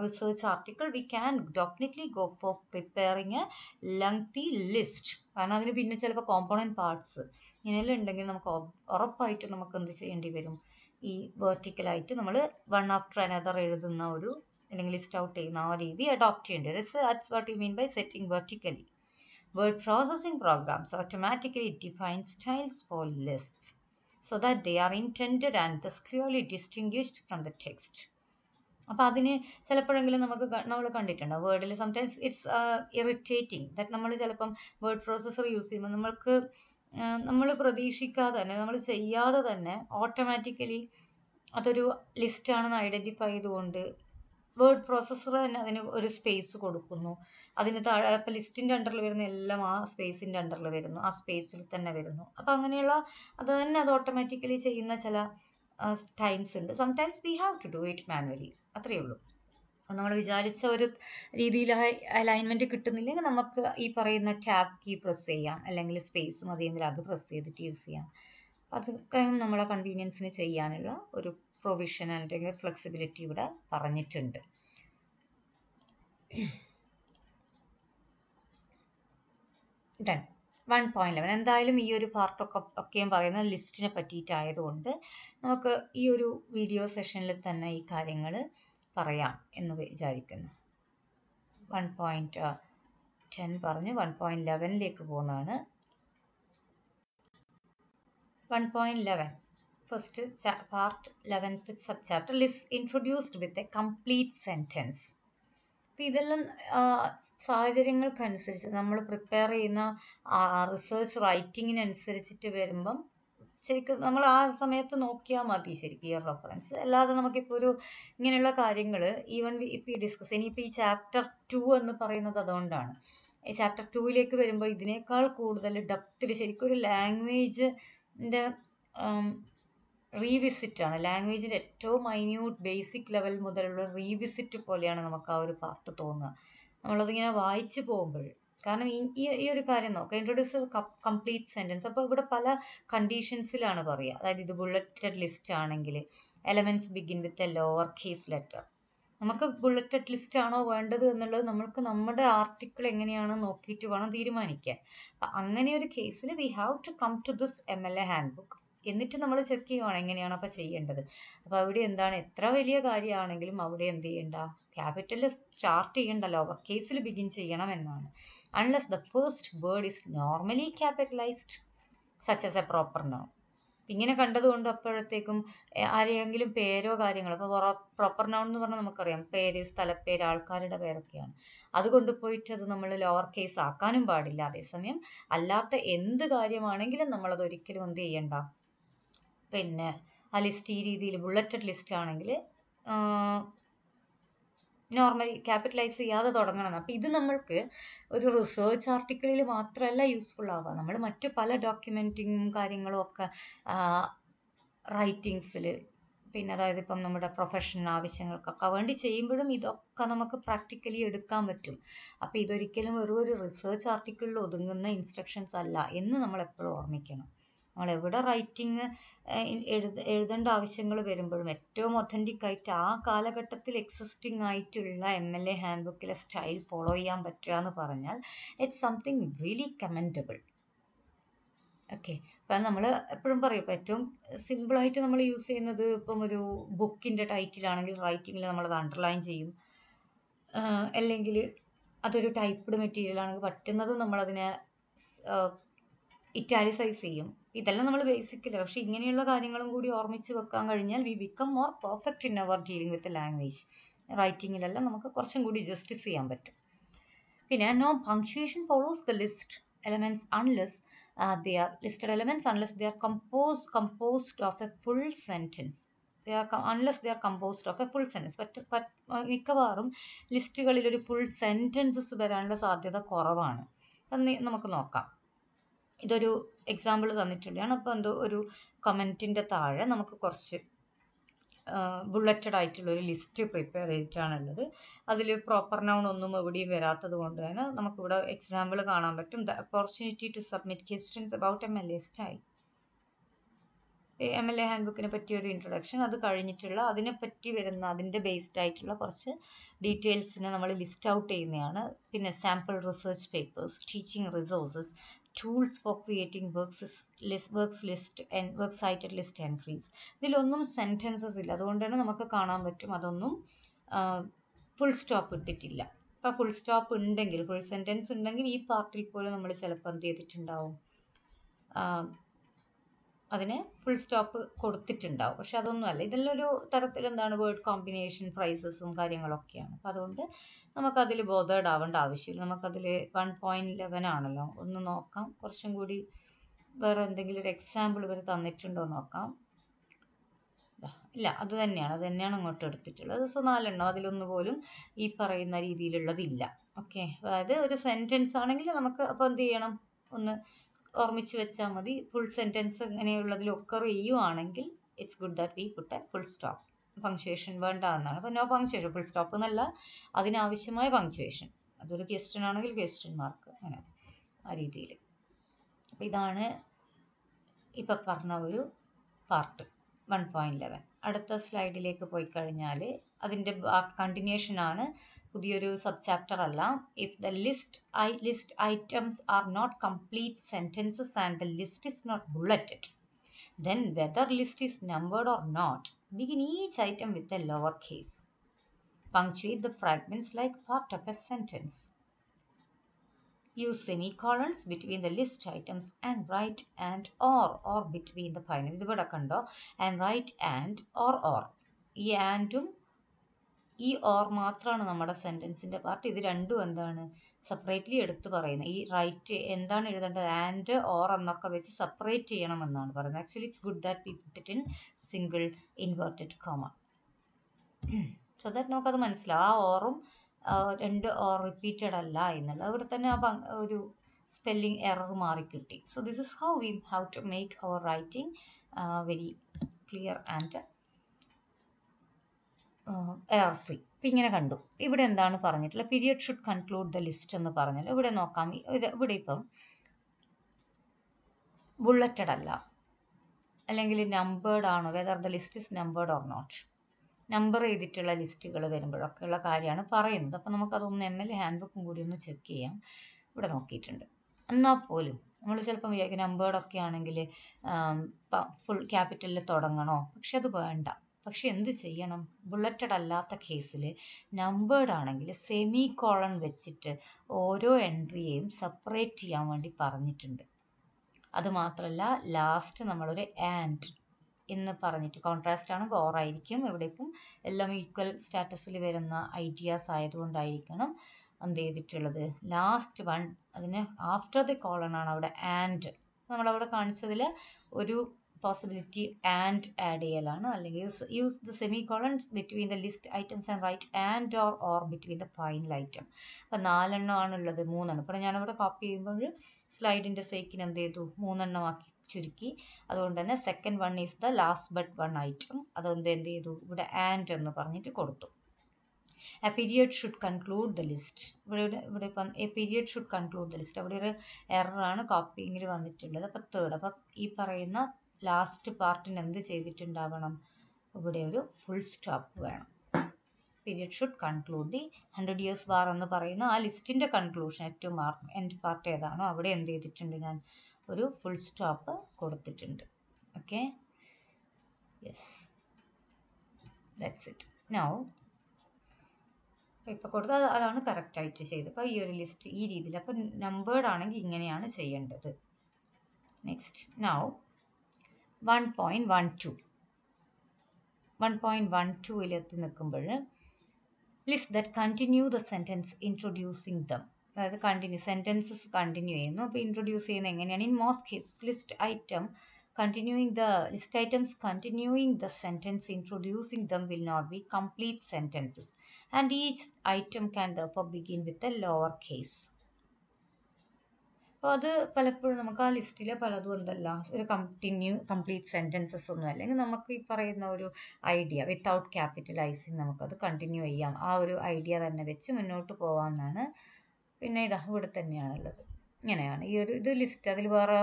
research article, we can definitely go for preparing A lengthy list. കാരണം അതിന് പിന്നെ ചിലപ്പോൾ കോമ്പോണൻറ്റ് പാർട്സ് ഇങ്ങനെയെല്ലാം ഉണ്ടെങ്കിൽ നമുക്ക് ഉറപ്പായിട്ട് നമുക്ക് എന്ത് ചെയ്യേണ്ടി വരും, ഈ വെർട്ടിക്കലായിട്ട് നമ്മൾ വൺ ആഫ്റ്റർ അനദർ എഴുതുന്ന ഒരു അല്ലെങ്കിൽ ലിസ്റ്റ് ഔട്ട് ചെയ്യുന്ന ആ രീതി അഡോപ്റ്റ് ചെയ്യേണ്ടി വരും. That's what you mean by setting vertically. Word processing programs automatically define styles for lists so that they are intended and thus clearly distinguished from the text. അപ്പോൾ അതിന് ചിലപ്പോഴെങ്കിലും നമ്മൾ കണ്ടിട്ടുണ്ട് വേർഡിൽ സംടൈംസ് ഇറ്റ്സ് ഇറിറ്റേറ്റിംഗ് ദാറ്റ് നമ്മൾ ചിലപ്പം word processor use ചെയ്യുമ്പോൾ നമ്മൾ പ്രതീക്ഷിക്കാതെ തന്നെ നമ്മൾ ചെയ്യാതെ തന്നെ ഓട്ടോമാറ്റിക്കലി അതൊരു ലിസ്റ്റാണെന്ന് ഐഡൻറ്റിഫൈ ചെയ്തുകൊണ്ട് വേർഡ് പ്രോസസ്സർ തന്നെ അതിന് ഒരു സ്പേസ് കൊടുക്കുന്നു. അതിന് താഴെ ഇപ്പോൾ ലിസ്റ്റിൻ്റെ അണ്ടറിൽ വരുന്ന എല്ലാം ആ സ്പേസിൻ്റെ അണ്ടറിൽ വരുന്നു, ആ സ്പേസിൽ തന്നെ വരുന്നു. അപ്പോൾ അങ്ങനെയുള്ള അത് ഓട്ടോമാറ്റിക്കലി ചെയ്യുന്ന ചില ടൈംസ് ഉണ്ട്. Sometimes we have to do it manually, അത്രയേ ഉള്ളൂ. നമ്മൾ വിചാരിച്ച ഒരു രീതിയിൽ അലൈൻമെൻറ്റ് കിട്ടുന്നില്ലെങ്കിൽ നമുക്ക് ഈ പറയുന്ന ടാബ് കീ പ്രസ് ചെയ്യാം, അല്ലെങ്കിൽ സ്പേസ് മതിയെങ്കിൽ അത് പ്രസ് ചെയ്തിട്ട് യൂസ് ചെയ്യാം. അതൊക്കെ നമ്മളെ കൺവീനിയൻസിന് ചെയ്യാനുള്ള ഒരു പ്രൊവിഷൻ അല്ലെങ്കിൽ ഫ്ലെക്സിബിലിറ്റി ഇവിടെ പറഞ്ഞിട്ടുണ്ട്. ഡൺ. 1.11 എന്തായാലും ഈ ഒരു ഒക്കെയും പറയുന്ന ലിസ്റ്റിനെ പറ്റിയിട്ടായതുകൊണ്ട് നമുക്ക് ഈ ഒരു വീഡിയോ സെഷനിൽ തന്നെ ഈ കാര്യങ്ങൾ പറയാം എന്ന് വിചാരിക്കുന്നു. 1.10 പറഞ്ഞ് 1.11ലേക്ക് പോകുന്നതാണ്. 1.11 first part 11th sub chapter list introduced with a complete sentence. അപ്പം ഇതെല്ലാം സാഹചര്യങ്ങൾക്കനുസരിച്ച് നമ്മൾ പ്രിപ്പയർ ചെയ്യുന്ന റിസർച്ച് റൈറ്റിങ്ങിനനുസരിച്ചിട്ട് വരുമ്പം ശരിക്കും നമ്മൾ ആ സമയത്ത് നോക്കിയാൽ മതി ശരിക്കും ഈ റെഫറൻസ്. അല്ലാതെ നമുക്കിപ്പോൾ ഒരു ഇങ്ങനെയുള്ള കാര്യങ്ങൾ ഈവൻ ഇപ്പോൾ ഈ ഡിസ്കസ് ഇനിയിപ്പോൾ ഈ ചാപ്റ്റർ 2 എന്ന് പറയുന്നത് അതുകൊണ്ടാണ്. ഈ ചാപ്റ്റർ 2ലേക്ക് വരുമ്പോൾ ഇതിനേക്കാൾ കൂടുതൽ ഡെപ്തിൽ ശരിക്കും ഒരു ലാംഗ്വേജിൻ്റെ റീവിസിറ്റ് ആണ്. ലാംഗ്വേജിൻ്റെ ഏറ്റവും മൈന്യൂട്ട് ബേസിക് ലെവൽ മുതലുള്ള റീവിസിറ്റ് പോലെയാണ് നമുക്ക് ആ ഒരു പാർട്ട് തോന്നുക നമ്മളതിങ്ങനെ വായിച്ചു പോകുമ്പോൾ. കാരണം ഈ ഒരു കാര്യം നോക്കാം, ഇൻട്രൊഡ്യൂസ് കംപ്ലീറ്റ് സെൻറ്റൻസ്. അപ്പോൾ ഇവിടെ പല കണ്ടീഷൻസിലാണ് പറയുക. അതായത് ഇത് ബുള്ളറ്റഡ് ലിസ്റ്റ് ആണെങ്കിൽ elements begin with a lower case letter. നമുക്ക് ബുള്ളറ്റഡ് ലിസ്റ്റ് ആണോ വേണ്ടത് എന്നുള്ളത് നമ്മൾക്ക് നമ്മുടെ ആർട്ടിക്കിൾ എങ്ങനെയാണ് നോക്കിയിട്ട് വേണം തീരുമാനിക്കാൻ. അപ്പം അങ്ങനെ ഒരു കേസിൽ we have to come to this MLA handbook. എന്നിട്ട് നമ്മൾ ചെക്ക് ചെയ്യുവാണ് എങ്ങനെയാണ് അപ്പോൾ ചെയ്യേണ്ടത്. അപ്പോൾ അവിടെ എന്താണ്, എത്ര വലിയ കാര്യമാണെങ്കിലും അവിടെ എന്ത് ചെയ്യണ്ട, ക്യാപിറ്റലിൽ സ്റ്റാർട്ട് ചെയ്യേണ്ട, ലോവർ കേസിൽ ബിഗിൻ ചെയ്യണം എന്നാണ്. Unless the first word is normally capitalised such as A proper noun. ഇങ്ങനെ കണ്ടതുകൊണ്ട് അപ്പോഴത്തേക്കും ആരെയെങ്കിലും പേരോ കാര്യങ്ങളോ, ഇപ്പോൾ പ്രോപ്പർ നൗൺ എന്ന് പറഞ്ഞാൽ നമുക്കറിയാം പേര്, സ്ഥലപ്പേര്, ആൾക്കാരുടെ പേരൊക്കെയാണ്. അതുകൊണ്ട് പോയിട്ട് അത് നമ്മൾ ലോവർ കേസ് ആക്കാനും പാടില്ല. അതേസമയം അല്ലാത്ത എന്ത് കാര്യമാണെങ്കിലും നമ്മളത് ഒരിക്കലും എന്ത് ചെയ്യണ്ട, പിന്നെ ആ ലിസ്റ്റ് ഈ രീതിയിൽ ബുള്ളറ്റഡ് ലിസ്റ്റ് ആണെങ്കിൽ നോർമലി ക്യാപിറ്റലൈസ് ചെയ്യാതെ തുടങ്ങണം. അപ്പോൾ ഇത് നമ്മൾക്ക് ഒരു റിസർച്ച് ആർട്ടിക്കിളിൽ മാത്രമല്ല യൂസ്ഫുൾ ആവുക, നമ്മൾ മറ്റു പല ഡോക്യുമെൻറ്റിങ്ങും കാര്യങ്ങളും ഒക്കെ റൈറ്റിങ്സിൽ, പിന്നെ അതായത് ഇപ്പം നമ്മുടെ പ്രൊഫഷണൽ ആവശ്യങ്ങൾക്കൊക്കെ വേണ്ടി ചെയ്യുമ്പോഴും ഇതൊക്കെ നമുക്ക് പ്രാക്ടിക്കലി എടുക്കാൻ പറ്റും. അപ്പോൾ ഇതൊരിക്കലും ഒരു റിസർച്ച് ആർട്ടിക്കിളിൽ ഒതുങ്ങുന്ന ഇൻസ്ട്രക്ഷൻസ് അല്ല എന്ന് നമ്മൾ എപ്പോഴും ഓർമ്മിക്കണം. നമ്മളെവിടെ റൈറ്റിംഗ് എഴുതേണ്ട ആവശ്യങ്ങൾ വരുമ്പോഴും ഏറ്റവും ഒത്തൻറ്റിക് ആയിട്ട് ആ കാലഘട്ടത്തിൽ എക്സിസ്റ്റിംഗ് ആയിട്ടുള്ള MLA ഹാൻഡ് ബുക്കിലെ സ്റ്റൈൽ ഫോളോ ചെയ്യാൻ പറ്റുക എന്ന് പറഞ്ഞാൽ it's something really commendable. Okay. അപ്പം നമ്മൾ എപ്പോഴും പറയും, ഇപ്പം ഏറ്റവും സിമ്പിളായിട്ട് നമ്മൾ യൂസ് ചെയ്യുന്നത് ഇപ്പം ഒരു ബുക്കിൻ്റെ ടൈറ്റിലാണെങ്കിൽ റൈറ്റിങ്ങിൽ നമ്മളത് അണ്ടർലൈൻ ചെയ്യും, അല്ലെങ്കിൽ അതൊരു ടൈപ്പ്ഡ് മെറ്റീരിയലാണെങ്കിൽ പറ്റുന്നതും നമ്മളതിനെ ഇറ്റാലിസൈസ് ചെയ്യും. ഇതെല്ലാം നമ്മൾ ബേസിക്കില്ല. പക്ഷേ ഇങ്ങനെയുള്ള കാര്യങ്ങളും കൂടി ഓർമ്മിച്ച് വെക്കാൻ കഴിഞ്ഞാൽ we become more perfect in our dealing with language. റൈറ്റിങ്ങിലെല്ലാം നമുക്ക് കുറച്ചും കൂടി ജസ്റ്റിസ് ചെയ്യാൻ പറ്റും. പിന്നെ no punctuation follows the list elements unless they are listed elements unless they are composed of a full sentence. Unless they are composed of a full sentence. മിക്കവാറും ലിസ്റ്റുകളിൽ ഒരു full sentences വരാനുള്ള സാധ്യത കുറവാണ്. അപ്പം നമുക്ക് നോക്കാം. ഇതൊരു എക്സാമ്പിൾ തന്നിട്ടുള്ളതാണ്. അപ്പോൾ എന്തോ ഒരു കമൻറ്റിൻ്റെ താഴെ നമുക്ക് കുറച്ച് ബുള്ളറ്റഡ് ആയിട്ടുള്ളൊരു ലിസ്റ്റ് പ്രിപ്പയർ ചെയ്തിട്ടാണുള്ളത്. അതിൽ പ്രോപ്പർ നൗൺ ഒന്നും എവിടെയും വരാത്തത് കൊണ്ട് തന്നെ നമുക്കിവിടെ എക്സാമ്പിൾ കാണാൻ പറ്റും. The opportunity to submit questions about MLA style. MLA hand ബുക്കിനെ പറ്റിയ ഒരു ഇൻട്രൊഡക്ഷൻ, അത് കഴിഞ്ഞിട്ടുള്ള അതിനെപ്പറ്റി വരുന്ന അതിൻ്റെ ബേസ്ഡ് ആയിട്ടുള്ള കുറച്ച് ഡീറ്റെയിൽസിനെ നമ്മൾ ലിസ്റ്റ് ഔട്ട് ചെയ്യുന്നതാണ്. പിന്നെ sample research papers, teaching resources, tools for creating works list and work cited list entries. ഇതിലൊന്നും സെൻറ്റൻസസ് ഇല്ല, അതുകൊണ്ട് തന്നെ നമുക്ക് കാണാൻ പറ്റും അതൊന്നും ഫുൾ സ്റ്റോപ്പ് ഇട്ടിട്ടില്ല. അപ്പോൾ ഫുൾ സ്റ്റോപ്പ് ഉണ്ടെങ്കിൽ, ഫുൾ സെൻറ്റൻസ് ഉണ്ടെങ്കിൽ ഈ പാർട്ടിൽ പോലും നമ്മൾ ചിലപ്പോൾ എന്ത് ചെയ്തിട്ടുണ്ടാവും, അതിന് ഫുൾ സ്റ്റോപ്പ് കൊടുത്തിട്ടുണ്ടാവും. പക്ഷെ അതൊന്നുമല്ല, ഇതെല്ലാം ഒരു തരത്തിൽ എന്താണ് വേർഡ് കോമ്പിനേഷൻ, ഫ്രൈസസും കാര്യങ്ങളൊക്കെയാണ്. അപ്പോൾ അതുകൊണ്ട് നമുക്കതിൽ ബോധേഡ് ആവേണ്ട ആവശ്യമില്ല. നമുക്കതിൽ 1.11 ആണല്ലോ, ഒന്ന് നോക്കാം കുറച്ചും കൂടി വേറെ എന്തെങ്കിലും ഒരു എക്സാമ്പിൾ ഇവർ തന്നിട്ടുണ്ടോ നോക്കാം. ഇല്ല, അത് തന്നെയാണ് അങ്ങോട്ട് എടുത്തിട്ടുള്ളത്. സോ 4 എണ്ണം, അതിലൊന്നു പോലും ഈ പറയുന്ന രീതിയിലുള്ളതില്ല. ഓക്കെ. അതായത് ഒരു സെൻറ്റൻസ് ആണെങ്കിൽ നമുക്ക് അപ്പോൾ എന്ത് ചെയ്യണം, ഒന്ന് ഓർമ്മിച്ച് വെച്ചാൽ മതി. ഫുൾ സെൻറ്റൻസ് ഇങ്ങനെയുള്ളതിൽ ഒക്കർ ചെയ്യുവാണെങ്കിൽ it's good that we put a full stop. Punctuation വേണ്ട എന്നാണ്. അപ്പോൾ നോ പങ്ക്ച്വേഷൻ, ഫുൾ സ്റ്റോപ്പ് എന്നല്ല, അതിനാവശ്യമായ പങ്ക്ച്വേഷൻ. അതൊരു ക്വസ്റ്റ്യൻ ആണെങ്കിൽ ക്വസ്റ്റ്യൻ മാർക്ക്, അങ്ങനെ ആ രീതിയിൽ. അപ്പോൾ ഇതാണ് ഇപ്പം പറഞ്ഞ ഒരു പാർട്ട് 1.11. അടുത്ത സ്ലൈഡിലേക്ക് പോയി കഴിഞ്ഞാൽ അതിൻ്റെ കണ്ടിന്യൂഷനാണ്, പുതിയൊരു സബ് ചാപ്റ്റർ അല്ല. If the list items are not complete sentences and the list is not bulleted, then whether list is numbered or not, begin each item with a lower case. Punctuate the fragments like part of a sentence. Use semicolons between the list items and write and or between the final. ഇതിവിടെ കണ്ടോ, and write and or. ഈ ആൻഡും ഈ or മാത്രമാണ് നമ്മുടെ സെൻറ്റൻസിൻ്റെ part. ഇത് രണ്ടും എന്താണ് separately എടുത്ത് പറയുന്നത്. ഈ റൈറ്റ് എന്താണ് എഴുതേണ്ടത്, ആൻഡ് ഓർ എന്നൊക്കെ വെച്ച് സെപ്പറേറ്റ് ചെയ്യണമെന്നാണ് പറയുന്നത്. Actually it's good that we put it in single inverted comma, so that നമുക്കത് മനസ്സിലാവും. ആ ഓറും രണ്ട് ഓർ റിപ്പീറ്റഡ് അല്ല എന്നുള്ളത് അവിടെ തന്നെ ഒരു സ്പെല്ലിംഗ് എറർ മാറിക്കിട്ടി. So this is how we have to make our writing very clear and error free. ഇപ്പം ഇങ്ങനെ കണ്ടു. ഇവിടെ എന്താണ് പറഞ്ഞിട്ടുള്ളത്, period should conclude the list എന്ന് പറഞ്ഞാൽ ഇവിടെ നോക്കാം. ഇവിടെ ഇപ്പം ബുള്ളറ്റഡ് അല്ല, അല്ലെങ്കിൽ നമ്പേർഡ് ആണോ, whether the list is numbered or not. Number ചെയ്തിട്ടുള്ള ലിസ്റ്റുകൾ വരുമ്പോഴൊക്കെയുള്ള കാര്യമാണ് പറയുന്നത്. അപ്പോൾ നമുക്കതൊന്ന് ML ഹാൻഡ് ബുക്കും കൂടി ഒന്ന് ചെക്ക് ചെയ്യാം. ഇവിടെ നോക്കിയിട്ടുണ്ട്. എന്നാൽ പോലും നമ്മൾ ചിലപ്പം വിചാരിക്കും നമ്പേർഡൊക്കെ ആണെങ്കിൽ ഫുൾ ക്യാപിറ്റലിൽ തുടങ്ങണോ, പക്ഷെ അത് വേണ്ട. പക്ഷെ എന്ത് ചെയ്യണം, ബുള്ളറ്റഡ് അല്ലാത്ത കേസിൽ നമ്പേർഡ് ആണെങ്കിൽ സെമി കോളൺ വെച്ചിട്ട് ഓരോ എൻട്രിയെയും സെപ്പറേറ്റ് ചെയ്യാൻ വേണ്ടി പറഞ്ഞിട്ടുണ്ട്. അതുമാത്രമല്ല ലാസ്റ്റ് നമ്മളൊരു ആൻഡ് എന്ന് പറഞ്ഞിട്ട്, കോൺട്രാസ്റ്റ് ആണ് ഓർ ആയിരിക്കും, ഇവിടെ ഇപ്പം എല്ലാം ഈക്വൽ സ്റ്റാറ്റസിൽ വരുന്ന ഐഡിയാസ് ആയതുകൊണ്ടായിരിക്കണം എന്ത് ചെയ്തിട്ടുള്ളത്, ലാസ്റ്റ് വൺ അതിന് ആഫ്റ്റർ ദി കോളൺ ആണ് അവിടെ ആൻഡ്. നമ്മളവിടെ കാണിച്ചതിൽ ഒരു പോസിബിലിറ്റി ആൻഡ് ആഡ് ചെയ്യലാണ്, അല്ലെങ്കിൽ use the semicolons between the list items and right and or between the final item. അപ്പം 4 ആണുള്ളത്, 3. അപ്പോൾ ഞാനവിടെ കോപ്പി ചെയ്യുമ്പോൾ സ്ലൈഡിൻ്റെ സേക്കിന് എന്ത് ചെയ്തു, 3 ആക്കി ചുരുക്കി. അതുകൊണ്ട് തന്നെ second one is the last but one item. അതുകൊണ്ട് എന്ത് ചെയ്തു, ഇവിടെ ആൻഡ് എന്ന് പറഞ്ഞിട്ട് കൊടുത്തു. A period should conclude the list. ഇവിടെ ഇപ്പം A period should conclude the list, അവിടെ ഒരു എററാണ് കോപ്പിങ്ങിൽ വന്നിട്ടുള്ളത്. അപ്പോൾ തേർഡ്, അപ്പം ഈ പറയുന്ന ലാസ്റ്റ് പാർട്ടിന് എന്ത് ചെയ്തിട്ടുണ്ടാവണം, ഇവിടെ ഒരു ഫുൾ സ്റ്റോപ്പ് വേണം. Period should conclude the 100 years വാർ എന്ന് പറയുന്ന ആ ലിസ്റ്റിൻ്റെ കൺക്ലൂഷൻ ഏറ്റവും എൻഡ് പാർട്ട് ഏതാണോ അവിടെ എന്ത് ചെയ്തിട്ടുണ്ട്, ഞാൻ ഒരു ഫുൾ സ്റ്റോപ്പ് കൊടുത്തിട്ടുണ്ട്. Okay, yes, that's it. Now ഇപ്പോൾ കൊടുത്തത് അതാണ് കറക്റ്റായിട്ട് ചെയ്തത്. അപ്പോൾ ഈ ഒരു ലിസ്റ്റ് ഈ രീതിയിൽ, അപ്പോൾ നമ്പേർഡ് ആണെങ്കിൽ ഇങ്ങനെയാണ് ചെയ്യേണ്ടത്. നെക്സ്റ്റ്, നൗ 1.12 എത്തി നിൽക്കുമ്പോൾ list that continue the sentence introducing dum. അതായത് സെൻറ്റൻസസ് കണ്ടിന്യൂ ചെയ്യുന്നു. അപ്പോൾ ഇൻട്രൊഡ്യൂസ് ചെയ്യുന്നത് എങ്ങനെയാണ്, in most case list items continuing the sentence introducing them will not be complete sentences, and each item can therefore begin with a lower case. അപ്പോൾ അത് പലപ്പോഴും നമുക്ക് ആ ലിസ്റ്റിൽ പലതും എന്തല്ല ഒരു കംപ്ലീറ്റ് സെൻറ്റൻസസ് ഒന്നും, അല്ലെങ്കിൽ നമുക്ക് ഈ പറയുന്ന ഒരു ഐഡിയ വിത്തൗട്ട് ക്യാപിറ്റലൈസിങ് നമുക്കത് കണ്ടിന്യൂ ചെയ്യാം. ആ ഒരു ഐഡിയ തന്നെ വെച്ച് മുന്നോട്ട് പോകാമെന്നാണ്. പിന്നെ ഇതാ ഇവിടെ തന്നെയാണുള്ളത്. ഇങ്ങനെയാണ് ഈ ഒരു ഇത് ലിസ്റ്റ്. അതിൽ വേറെ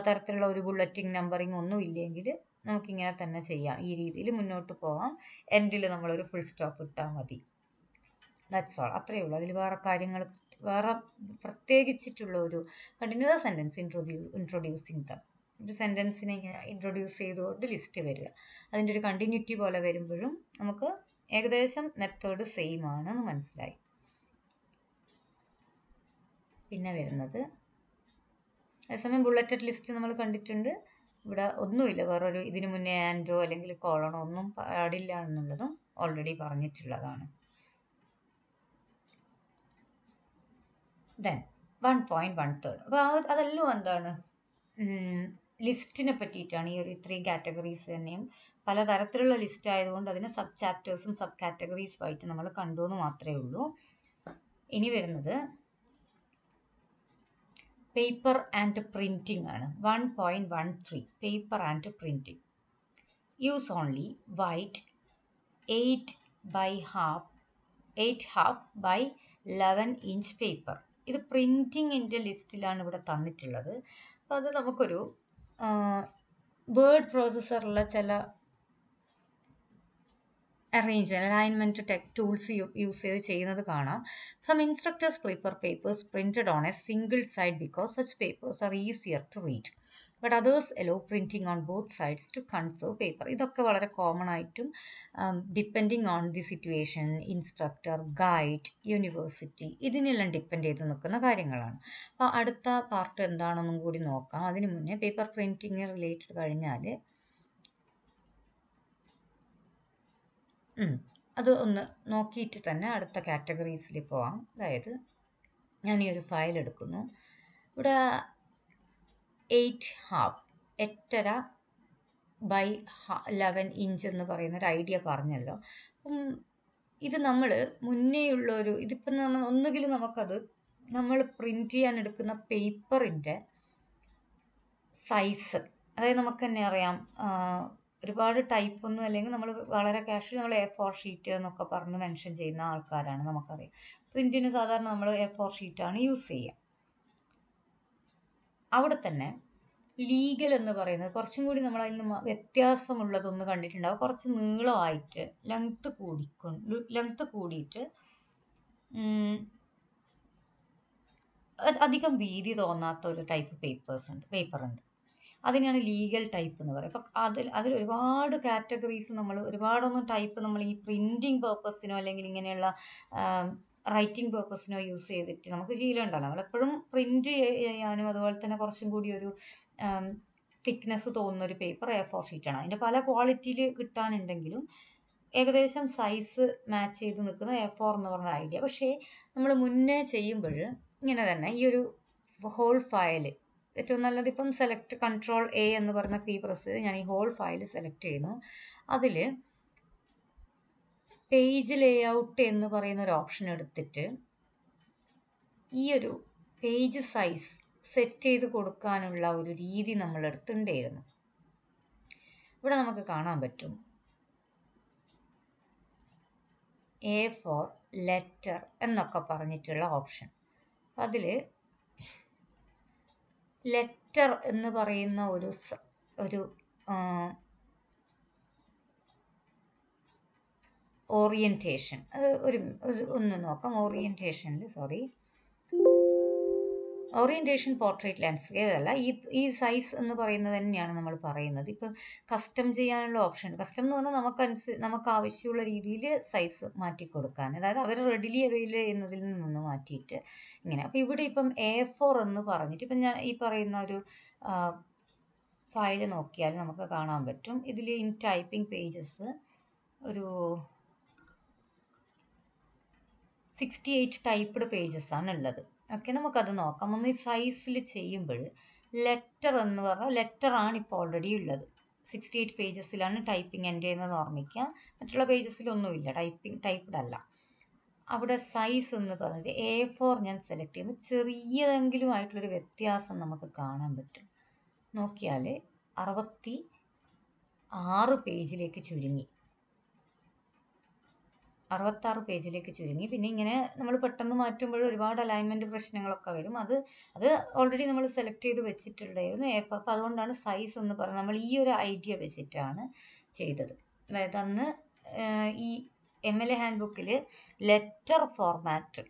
തരത്തിലുള്ള ഒരു ബുള്ളറ്റിംഗ് നമ്പറിങ് ഒന്നും ഇല്ലെങ്കിൽ നമുക്കിങ്ങനെ തന്നെ ചെയ്യാം. ഈ രീതിയിൽ മുന്നോട്ട് പോകാം. എൻഡിൽ നമ്മളൊരു ഫുൾ സ്റ്റോപ്പ് ഇട്ടാൽ മതി. ദാറ്റ്സ് ഓൾ, അത്രയേ ഉള്ളൂ. അതിൽ വേറെ കാര്യങ്ങൾ വേറെ പ്രത്യേകിച്ചിട്ടുള്ള ഒരു കണ്ടിന്യൂസ് സെൻറ്റൻസ് ഇൻട്രൊഡ്യൂസിങ് ദം, ഒരു സെൻറ്റൻസിനെ ഇങ്ങനെ ഇൻട്രൊഡ്യൂസ് ചെയ്തുകൊണ്ട് ലിസ്റ്റ് വരിക. അതിൻ്റെ ഒരു കണ്ടിന്യൂറ്റി പോലെ വരുമ്പോഴും നമുക്ക് ഏകദേശം മെത്തേഡ് സെയിം ആണെന്ന് മനസ്സിലായി. പിന്നെ വരുന്നത് അതേസമയം ബുള്ളറ്റഡ് ലിസ്റ്റ് നമ്മൾ കണ്ടിട്ടുണ്ട്. ഇവിടെ ഒന്നുമില്ല, വേറൊരു ഇതിനു മുന്നേ ആൻഡോ അല്ലെങ്കിൽ കോളണോ ഒന്നും പാടില്ല എന്നുള്ളതും ഓൾറെഡി പറഞ്ഞിട്ടുള്ളതാണ്. ദെൻ 1.13. അപ്പോൾ അതെല്ലാം എന്താണ്, ലിസ്റ്റിനെ പറ്റിയിട്ടാണ്. ഈ ഒരു 3 കാറ്റഗറീസ് തന്നെയും പലതരത്തിലുള്ള ലിസ്റ്റ് ആയതുകൊണ്ട് അതിന് സബ് ചാപ്റ്റേഴ്സും സബ് കാറ്റഗറീസുമായിട്ട് നമ്മൾ കണ്ടു എന്ന് മാത്രമേ ഉള്ളൂ. ഇനി വരുന്നത് പേപ്പർ ആൻഡ് പ്രിൻറ്റിംഗ് ആണ്. 1.13 paper and printing. Use only white 8.5 by 11 inch paper. ഇത് പ്രിൻറ്റിങ്ങിൻ്റെ ലിസ്റ്റിലാണ് ഇവിടെ തന്നിട്ടുള്ളത്. അപ്പോൾ അത് നമുക്കൊരു വേർഡ് പ്രോസസ്സറുള്ള ചില arrangement, alignment tools use ചെയ്ത് ചെയ്യുന്നത് കാണാം. Some instructors prefer papers printed on a single side because such papers are easier to read. But others allow printing on both sides to conserve paper. ഇതൊക്കെ വളരെ common ആയിട്ടും depending on the situation, instructor, guide, university, ഇതിനെല്ലാം depend ചെയ്ത് നിൽക്കുന്ന കാര്യങ്ങളാണ്. അപ്പോൾ അടുത്ത part എന്താണെന്നും കൂടി നോക്കാം. അതിനു മുന്നേ പേപ്പർ പ്രിൻറ്റിങ് റിലേറ്റഡ് കഴിഞ്ഞാൽ അത് ഒന്ന് നോക്കിയിട്ട് തന്നെ അടുത്ത കാറ്റഗറീസിൽ പോവാം. അതായത് ഞാൻ ഈ ഒരു ഫയൽ എടുക്കുന്നു. ഇവിടെ 8.5 by 11 ഇഞ്ച് എന്ന് പറയുന്നൊരു ഐഡിയ പറഞ്ഞല്ലോ. ഇത് നമ്മൾ മുന്നേയുള്ളൊരു ഇതിപ്പം നമ്മൾ ഒന്നുകിൽ നമുക്കത് നമ്മൾ പ്രിൻ്റ് ചെയ്യാൻ എടുക്കുന്ന പേപ്പറിൻ്റെ സൈസ്, അതായത് നമുക്ക് തന്നെ അറിയാം ഒരുപാട് ടൈപ്പൊന്നും അല്ലെങ്കിൽ നമ്മൾ വളരെ കാഷ്വൽ നമ്മൾ A4 ഷീറ്റ് എന്നൊക്കെ പറഞ്ഞ് മെൻഷൻ ചെയ്യുന്ന ആൾക്കാരാണ്, നമുക്കറിയാം. പ്രിൻറ്റിന് സാധാരണ നമ്മൾ A4 ഷീറ്റാണ് യൂസ് ചെയ്യുക. അവിടെ തന്നെ ലീഗൽ എന്ന് പറയുന്നത് കുറച്ചും കൂടി നമ്മൾ അതിൽ വ്യത്യാസമുള്ളതൊന്ന് കണ്ടിട്ടുണ്ടാവും. കുറച്ച് നീളമായിട്ട് ലെങ്ത്ത് കൂടിയിട്ട് അധികം വീതി തോന്നാത്ത ഒരു ടൈപ്പ് പേപ്പറുണ്ട്. അതിനെയാണ് ലീഗൽ ടൈപ്പ് എന്ന് പറയുക. അപ്പം അതിൽ ഒരുപാട് കാറ്റഗറീസ് ഒരുപാടൊന്നും ടൈപ്പ് നമ്മൾ ഈ പ്രിൻറ്റിങ് പേർപ്പസിനോ അല്ലെങ്കിൽ ഇങ്ങനെയുള്ള റൈറ്റിംഗ് പേർപ്പസിനോ യൂസ് ചെയ്തിട്ട് നമുക്ക് ശീലമുണ്ടല്ലോ. നമ്മളെപ്പോഴും പ്രിൻറ്റ് ചെയ്യാനും അതുപോലെ തന്നെ കുറച്ചും കൂടി ഒരു തിക്നെസ് തോന്നുന്നൊരു പേപ്പർ A4 ഷീറ്റാണ്. അതിൻ്റെ പല ക്വാളിറ്റിയിൽ കിട്ടാനുണ്ടെങ്കിലും ഏകദേശം സൈസ് മാച്ച് ചെയ്ത് നിൽക്കുന്ന A4 എന്ന് പറഞ്ഞ ഐഡിയ. പക്ഷേ നമ്മൾ മുന്നേ ചെയ്യുമ്പോൾ ഇങ്ങനെ തന്നെ ഈ ഒരു ഹോൾ ഫയൽ ഏറ്റവും നല്ലത് ഇപ്പം Ctrl+A എന്ന് പറഞ്ഞ കീ പ്രസ് ചെയ്ത് ഞാൻ ഈ ഹോൾ ഫയൽ സെലക്ട് ചെയ്യുന്നു. അതിൽ പേജ് ലേഔട്ട് എന്ന് പറയുന്ന ഒരു ഓപ്ഷൻ എടുത്തിട്ട് ഈ ഒരു പേജ് സൈസ് സെറ്റ് ചെയ്ത് കൊടുക്കാനുള്ള ഒരു രീതി നമ്മൾ എടുത്തിട്ടുണ്ടായിരുന്നു. ഇവിടെ നമുക്ക് കാണാൻ പറ്റും A4 ലെറ്റർ എന്നൊക്കെ പറഞ്ഞിട്ടുള്ള ഓപ്ഷൻ. അതിൽ ലെറ്റർ എന്ന് പറയുന്ന ഒരു ഓറിയൻറ്റേഷൻ, അത് ഒന്ന് നോക്കാം. ഓറിയൻറ്റേഷൻ പോർട്രേറ്റ് ലാൻഡ്സ്കേപ്പ് അല്ല, ഈ സൈസ് എന്ന് പറയുന്നത് തന്നെയാണ് നമ്മൾ പറയുന്നത്. ഇപ്പം കസ്റ്റം ചെയ്യാനുള്ള ഓപ്ഷൻ, കസ്റ്റം എന്ന് പറഞ്ഞാൽ നമുക്ക് ആവശ്യമുള്ള രീതിയിൽ സൈസ് മാറ്റി കൊടുക്കാൻ, അതായത് അവർ റെഡിലി അവൈൽ ചെയ്യുന്നതിൽ നിന്ന് മാറ്റിയിട്ട് ഇങ്ങനെ. അപ്പോൾ ഇവിടെ ഇപ്പം A4 എന്ന് പറഞ്ഞിട്ട് ഇപ്പം ഞാൻ ഈ പറയുന്ന ഒരു ഫയൽ നോക്കിയാൽ നമുക്ക് കാണാൻ പറ്റും. ഇതിൽ ഇൻ ടൈപ്പിംഗ് പേജസ് ഒരു 68 ടൈപ്പ്ഡ് പേജസ് ആണ് ഉള്ളത്. ഓക്കെ, നമുക്കത് നോക്കാം. ഒന്ന് ഈ സൈസിൽ ചെയ്യുമ്പോൾ ലെറ്റർ എന്ന് പറഞ്ഞാൽ ലെറ്ററാണ് ഇപ്പോൾ ഓൾറെഡി ഉള്ളത്. 68 പേജസിലാണ് ടൈപ്പിംഗ് എൻ്റെ ചെയ്യുന്നത് ഓർമ്മിക്കുക. മറ്റുള്ള പേജസിലൊന്നുമില്ല, ടൈപ്പ്ഡ് അല്ല. അവിടെ സൈസ് എന്ന് പറഞ്ഞിട്ട് A4 ഞാൻ സെലക്ട് ചെയ്യുമ്പോൾ ചെറിയതെങ്കിലും ആയിട്ടുള്ളൊരു വ്യത്യാസം നമുക്ക് കാണാൻ പറ്റും. നോക്കിയാൽ 66 പേജിലേക്ക് ചുരുങ്ങി. പിന്നെ ഇങ്ങനെ നമ്മൾ പെട്ടെന്ന് മാറ്റുമ്പോൾ ഒരുപാട് അലൈൻമെൻറ്റ് പ്രശ്നങ്ങളൊക്കെ വരും. അത് ഓൾറെഡി നമ്മൾ സെലക്ട് ചെയ്ത് വെച്ചിട്ടുണ്ടായിരുന്നു A4. അപ്പോൾ അതുകൊണ്ടാണ് സൈസ് എന്ന് പറയുന്നത്. നമ്മൾ ഈ ഒരു ഐഡിയ വെച്ചിട്ടാണ് ചെയ്തത്. അതായത് അന്ന് ഈ MLA ഹാൻഡ് ബുക്കിൽ ലെറ്റർ ഫോർമാറ്റ്